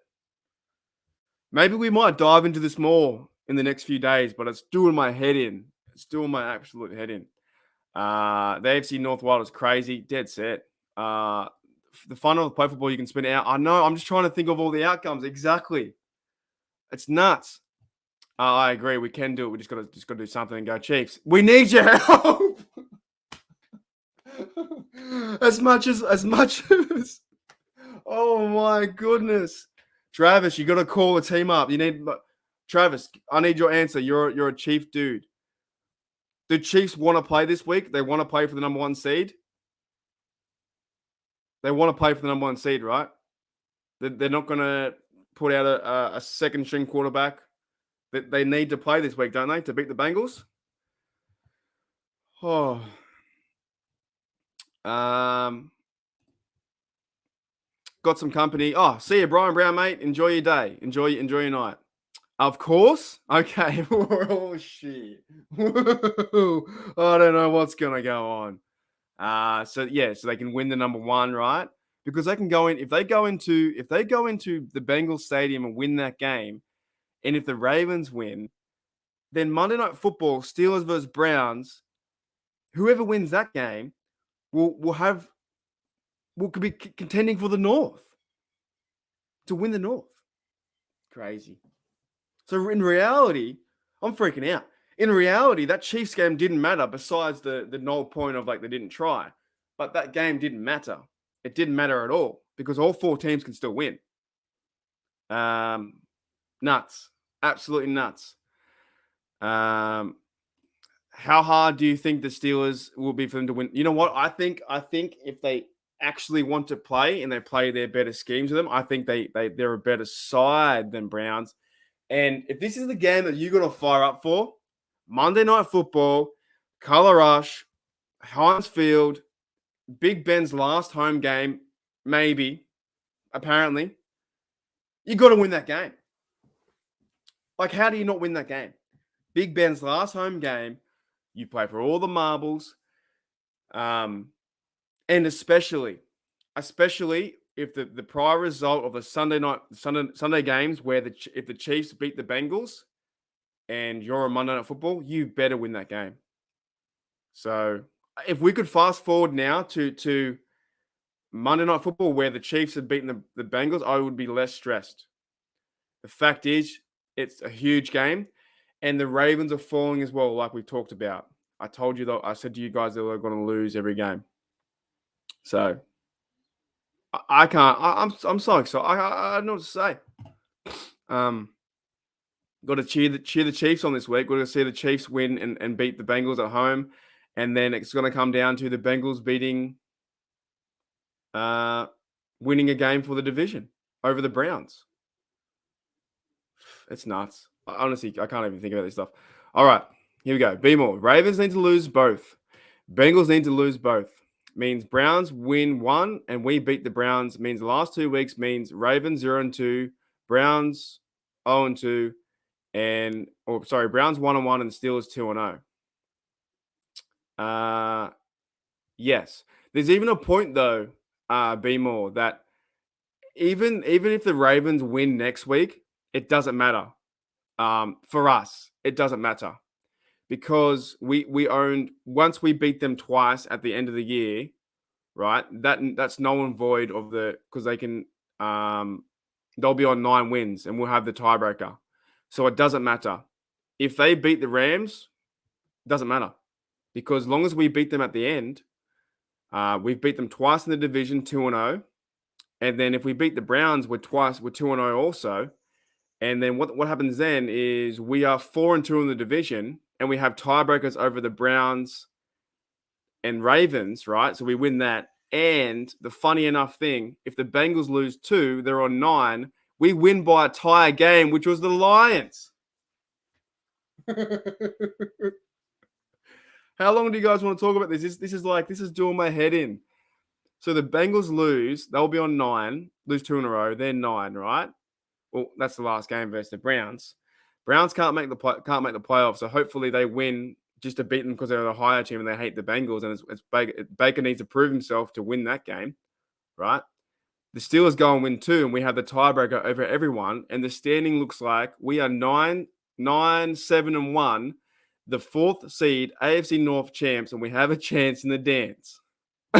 Speaker 1: Maybe we might dive into this more in the next few days, but it's doing my head in. It's doing my absolute head in. The AFC North Wild is crazy. Dead set. The fun of play football, you can spin it out. I know. I'm just trying to think of all the outcomes. Exactly. It's nuts. I agree. We can do it. We just got to do something and go Chiefs. We need your help. as much as Oh my goodness. Travis, you got to call the team up. Travis, I need your answer. You're a Chief dude. Do Chiefs want to play this week? They want to play for the number 1 seed? They want to play for the number 1 seed, right? They're not going to put out a second string quarterback. They need to play this week, don't they, to beat the Bengals? Oh. Got some company. Oh, see you, Brian Brown, mate. Enjoy your day. Enjoy your night. Of course. Okay. Oh shit. I don't know what's gonna go on. So they can win the number 1, right? Because they can go in if they go into the Bengals stadium and win that game, and if the Ravens win, then Monday Night Football, Steelers versus Browns, whoever wins that game will be contending for the North to win the North. Crazy. So in reality, I'm freaking out. In reality, that Chiefs game didn't matter besides the null point of like they didn't try. But that game didn't matter. It didn't matter at all because all 4 teams can still win. Nuts. Absolutely nuts. How hard do you think the Steelers will be for them to win? You know what? I think if they actually want to play and they play their better schemes with them, I think they're a better side than Browns. And if this is the game that you're going to fire up for, Monday Night Football, Color Rush, Heinz Field, Big Ben's last home game, maybe, apparently, you got to win that game. Like, how do you not win that game? Big Ben's last home game, you play for all the marbles, and especially if the prior result of the Sunday games where if the Chiefs beat the Bengals and you're on Monday Night Football, you better win that game. So if we could fast forward now to Monday Night Football where the Chiefs have beaten the Bengals, I would be less stressed. The fact is, it's a huge game, and the Ravens are falling as well, like we talked about. I told you I said to you guys they were going to lose every game. So I can't. I'm so excited. I don't know what to say. Got to cheer the Chiefs on this week. Got to see the Chiefs win and beat the Bengals at home, and then it's going to come down to the Bengals winning a game for the division over the Browns. It's nuts. Honestly, I can't even think about this stuff. All right, here we go. Be more. Ravens need to lose both. Bengals need to lose both. Means Browns win 1 and we beat the Browns. Means the last 2 weeks means Ravens 0-2, Browns 0-2, Browns 1-1 and Steelers 2-0. Yes. There's even a point though, be more, that even if the Ravens win next week, it doesn't matter. For us, it doesn't matter. Because we owned once we beat them twice at the end of the year, right? That's null and void of because they can they'll be on 9 wins and we'll have the tiebreaker. So it doesn't matter. If they beat the Rams, it doesn't matter. Because as long as we beat them at the end, we've beat them twice in the division, 2-0. And then if we beat the Browns, we're 2-0 also. And then what happens then is we are 4-2 in the division and we have tiebreakers over the Browns and Ravens, right? So we win that. And the funny enough thing, if the Bengals lose 2, they're on 9. We win by a tie game, which was the Lions. How long do you guys want to talk about this? This is doing my head in. So the Bengals lose, they'll be on 9, lose 2 in a row. They're 9, right? Well, that's the last game versus the Browns. Browns can't make the playoffs, so hopefully they win just to beat them because they're the higher team and they hate the Bengals. And it's Baker needs to prove himself to win that game, right? The Steelers go and win 2, and we have the tiebreaker over everyone. And the standing looks like we are 9-7-1, the 4th seed, AFC North champs, and we have a chance in the dance. I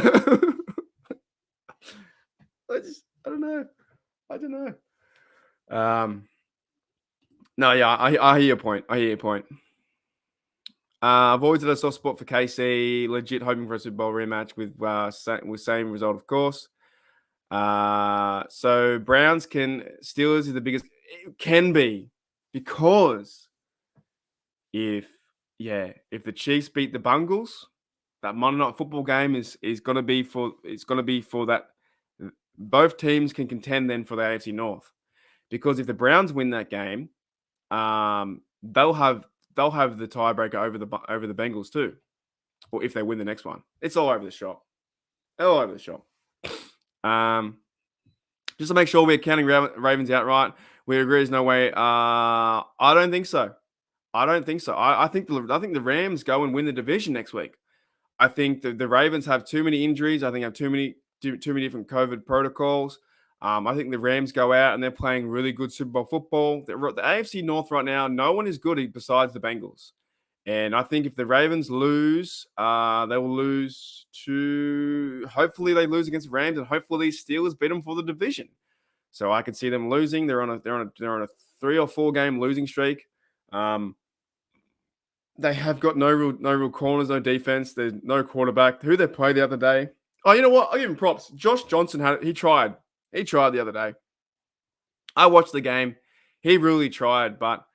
Speaker 1: don't know. No, yeah, I hear your point. I've always had a soft spot for KC. Legit hoping for a Super Bowl rematch with same result, of course. So Steelers is the biggest. It can be because if the Chiefs beat the Bengals, that Monday Night Football game is going to be for that. Both teams can contend then for the AFC North, because if the Browns win that game, they'll have the tiebreaker over the Bengals too, or if they win the next one. It's all over the shop. All over the shop. Just to make sure we're counting Ravens outright, we agree there's no way. I don't think so. I think the Rams go and win the division next week. I think the Ravens have too many injuries. I think have too many different COVID protocols. I think the Rams go out and they're playing really good Super Bowl football. The AFC North right now, no one is good besides the Bengals. And I think if the Ravens lose, they will lose to. Hopefully, they lose against the Rams, and hopefully, these Steelers beat them for the division. So I could see them losing. They're on a 3 or 4 game losing streak. They have got no real corners, no defense. There's no quarterback. Who they played the other day? Oh, you know what? I'll give him props. Josh Johnson he tried. He tried the other day. I watched the game. He really tried, but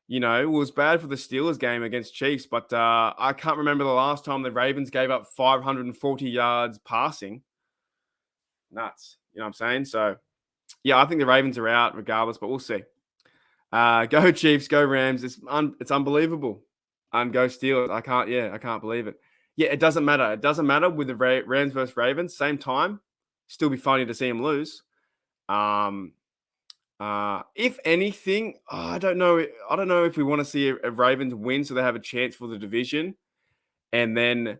Speaker 1: it was bad for the Steelers game against Chiefs. But I can't remember the last time the Ravens gave up 540 yards passing. Nuts. You know what I'm saying? So, yeah, I think the Ravens are out regardless, but we'll see. Go Chiefs, go Rams. It's unbelievable. And go Steelers. I can't believe it. Yeah, it doesn't matter. It doesn't matter with the Rams versus Ravens. Same time, still be funny to see them lose. If anything, I don't know. I don't know if we want to see a Ravens win so they have a chance for the division, and then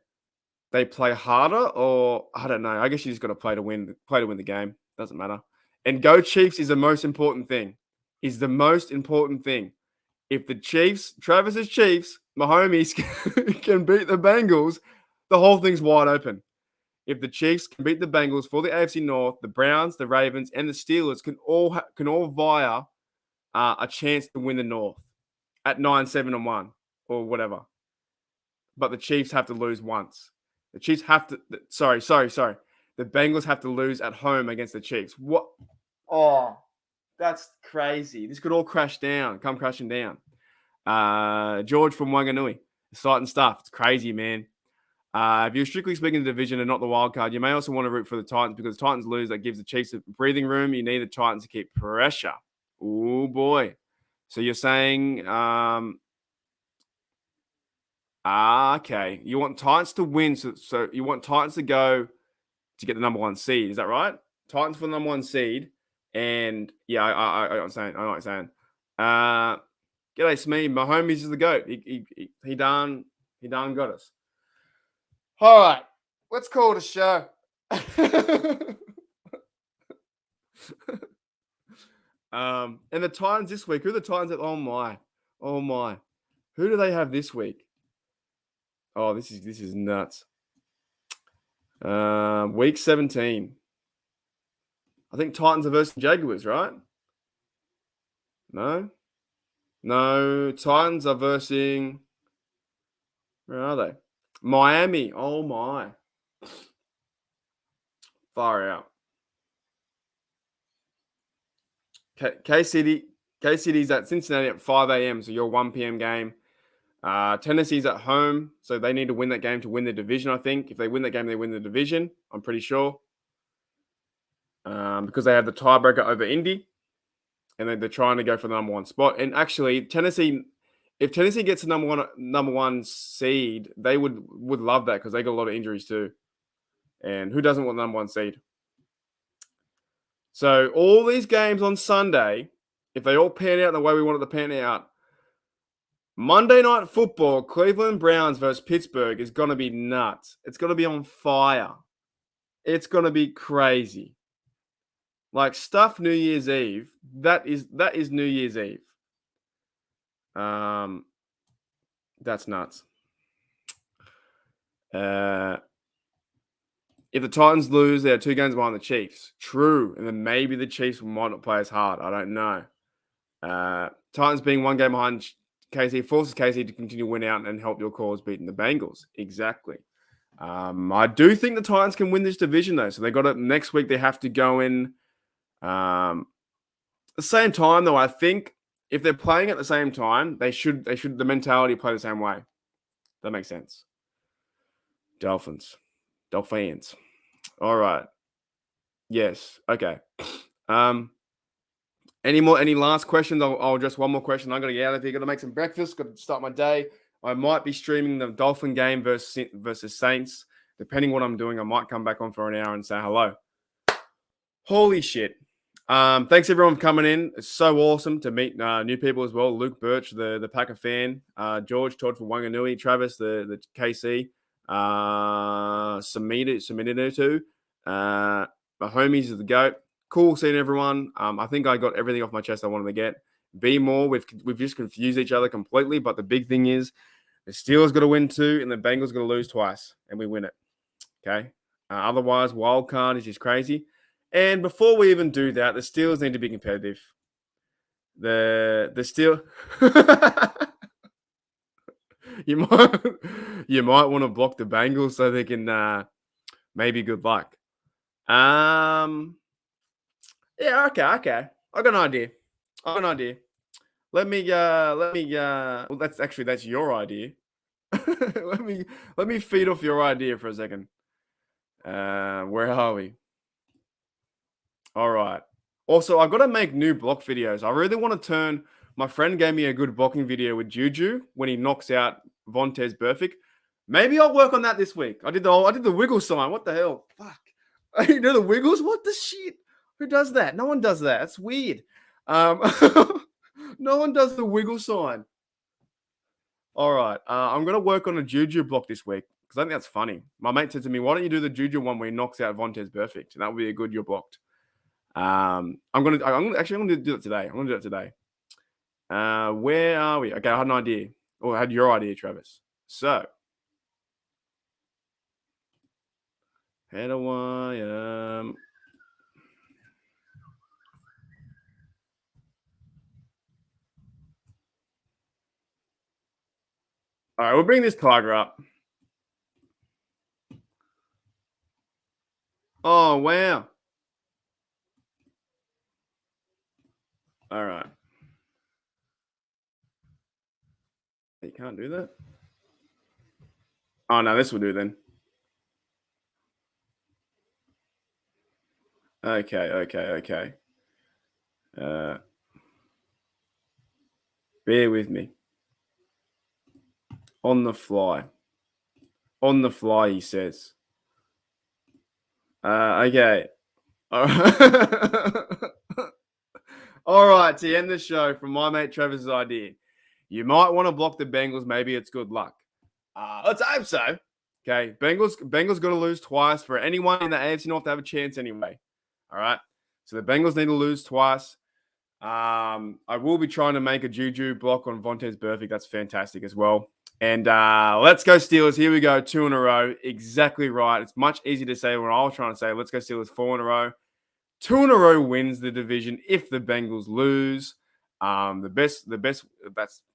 Speaker 1: they play harder, or I don't know. I guess you just got to play to win the game. Doesn't matter. And go Chiefs is the most important thing. Is the most important thing. If the Chiefs, Travis's Chiefs, Mahomes can beat the Bengals, the whole thing's wide open. If the Chiefs can beat the Bengals for the AFC North, the Browns, the Ravens, and the Steelers can all vie a chance to win the North at 9-7-1 or whatever. But the Chiefs have to lose once. The Chiefs have to. Sorry. The Bengals have to lose at home against the Chiefs. What? Oh, that's crazy. This could all come crashing down. George from Wanganui, exciting stuff. It's crazy, man. If you're strictly speaking the division and not the wild card, you may also want to root for the Titans because the Titans lose. That gives the Chiefs a breathing room. You need the Titans to keep pressure. Oh boy. So you're saying, okay. You want Titans to win. So you want Titans to go to get the number 1 seed. Is that right? Titans for the number 1 seed. And yeah, I know what I'm saying. G'day, Smee. Mahomes is the GOAT. He done got us. All right, let's call it a show. And the Titans this week. Who are the Titans at? Oh my. Who do they have this week? Oh, this is nuts. Week 17. I think Titans are versus Jaguars, right? No, Titans are versing. Where are they? Miami. Oh my. Far out. K-City's at Cincinnati at 5 a.m. So your 1 p.m. game. Tennessee's at home. So they need to win that game to win the division, I think. If they win that game, they win the division. I'm pretty sure. Because they have the tiebreaker over Indy. And they're trying to go for the number 1 spot. And actually, if Tennessee gets the number one seed, they would love that because they got a lot of injuries too. And who doesn't want the number 1 seed? So all these games on Sunday, if they all pan out the way we want it to pan out, Monday Night Football, Cleveland Browns versus Pittsburgh is going to be nuts. It's going to be on fire. It's going to be crazy. Like stuff New Year's Eve. That is New Year's Eve. That's nuts. If the Titans lose, they're 2 games behind the Chiefs. True. And then maybe the Chiefs might not play as hard. I don't know. Titans being 1 game behind KC forces KC to continue to win out and help your cause beating the Bengals. Exactly. I do think the Titans can win this division though. So they got it next week. They have to go in. At the same time though, I think if they're playing at the same time, they should the mentality play the same way. That makes sense. Dolphins. All right. Yes. Okay. Any last questions? I'll address one more question. I got to get out of here. Got to make some breakfast. Got to start my day. I might be streaming the Dolphin game versus Saints. Depending what I'm doing, I might come back on for an hour and say hello. Holy shit. Thanks everyone for coming in. It's so awesome to meet new people as well. Luke Birch, the Packer fan. George Todd for Wanganui. Travis, the KC. Samina too. My homies is the GOAT. Cool seeing everyone. I think I got everything off my chest I wanted to get. Be more. We've just confused each other completely. But the big thing is the Steelers got to win 2 and the Bengals got to lose twice, and we win it. Okay. Otherwise, wild card is just crazy. And before we even do that, the Steelers need to be competitive. The Steel. you might want to block the Bengals so they can maybe good luck. Yeah, okay. I got an idea. Let me well that's your idea. let me feed off your idea for a second. Where are we? All right. Also, I've got to make new block videos. I really want to turn. My friend gave me a good blocking video with Juju when he knocks out Vontaze Burfict. Maybe I'll work on that this week. I did the wiggle sign. What the hell? Fuck. You know the wiggles? What the shit? Who does that? No one does that. That's weird. No one does the wiggle sign. All right. I'm going to work on a Juju block this week because I think that's funny. My mate said to me, why don't you do the Juju one where he knocks out Vontaze Burfict? And that would be a good you're blocked. I'm gonna do it today. I'm gonna do it today. Where are we? Okay, I had an idea. Or I had your idea, Travis. So how do I all right, we'll bring this tiger up. Oh wow. All right. You can't do that. Oh no, this will do then. Okay. Bear with me. On the fly, he says. Okay. All right. All right, to end the show, from my mate Trevor's idea, you might want to block the Bengals. Maybe it's good luck. Let's hope so. Okay, Bengals got to lose twice for anyone in the AFC North to have a chance anyway. All right, so the Bengals need to lose twice. I will be trying to make a Juju block on Vontaze Burfict. That's fantastic as well. And let's go Steelers. Here we go, 2 in a row. Exactly right. It's much easier to say when I was trying to say, let's go Steelers 4 in a row. 2 in a row wins the division if the Bengals lose. The best.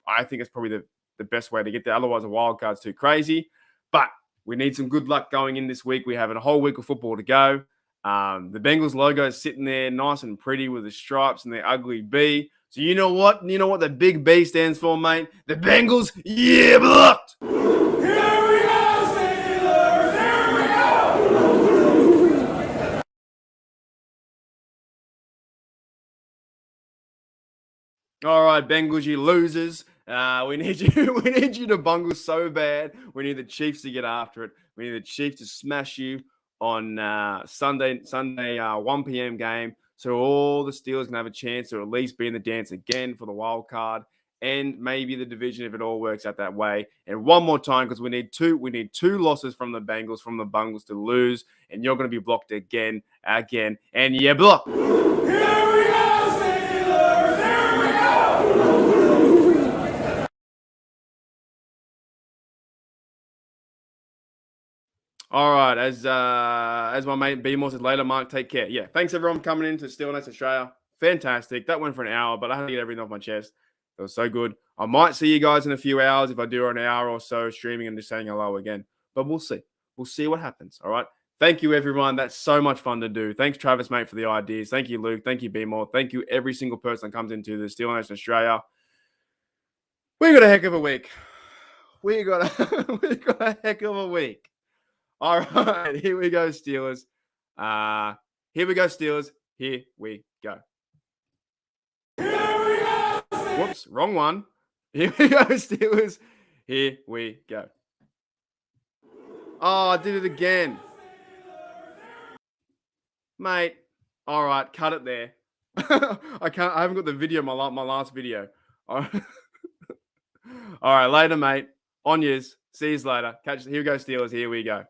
Speaker 1: I think it's probably the best way to get there. Otherwise, a wild card's too crazy. But we need some good luck going in this week. We have a whole week of football to go. The Bengals logo is sitting there nice and pretty with the stripes and the ugly B. So you know what? You know what the big B stands for, mate? The Bengals, yeah, blocked! Here we go, Steelers! Here we go! All right, Bengals, you losers. We need you to bungle so bad. We need the Chiefs to get after it. We need the Chiefs to smash you on Sunday 1 p.m. game. So all the Steelers can have a chance to at least be in the dance again for the wild card and maybe the division if it all works out that way. And one more time, because we need two losses from the Bengals to lose, and you're going to be blocked again, and you're blocked. Here we go, Steelers! Here we go! All right, as my mate B-More said later, Mark, take care. Yeah, thanks everyone for coming into Steel Nights Australia. Fantastic. That went for an hour, but I had to get everything off my chest. It was so good. I might see you guys in a few hours if I do an hour or so streaming and just saying hello again, but we'll see. We'll see what happens. All right. Thank you, everyone. That's so much fun to do. Thanks, Travis, mate, for the ideas. Thank you, Luke. Thank you, B-More. Thank you, every single person that comes into the Steel Nation Australia. We got a heck of a week. We got a heck of a week. All right. Here we go, Steelers. Here we go, Steelers. Here we go. Whoops, wrong one. Here we go, Steelers. Here we go. Oh, I did it again. Mate. All right, cut it there. I haven't got the video, my last video. All right. All right, later, mate. On yous. See yous later. Here we go, Steelers. Here we go.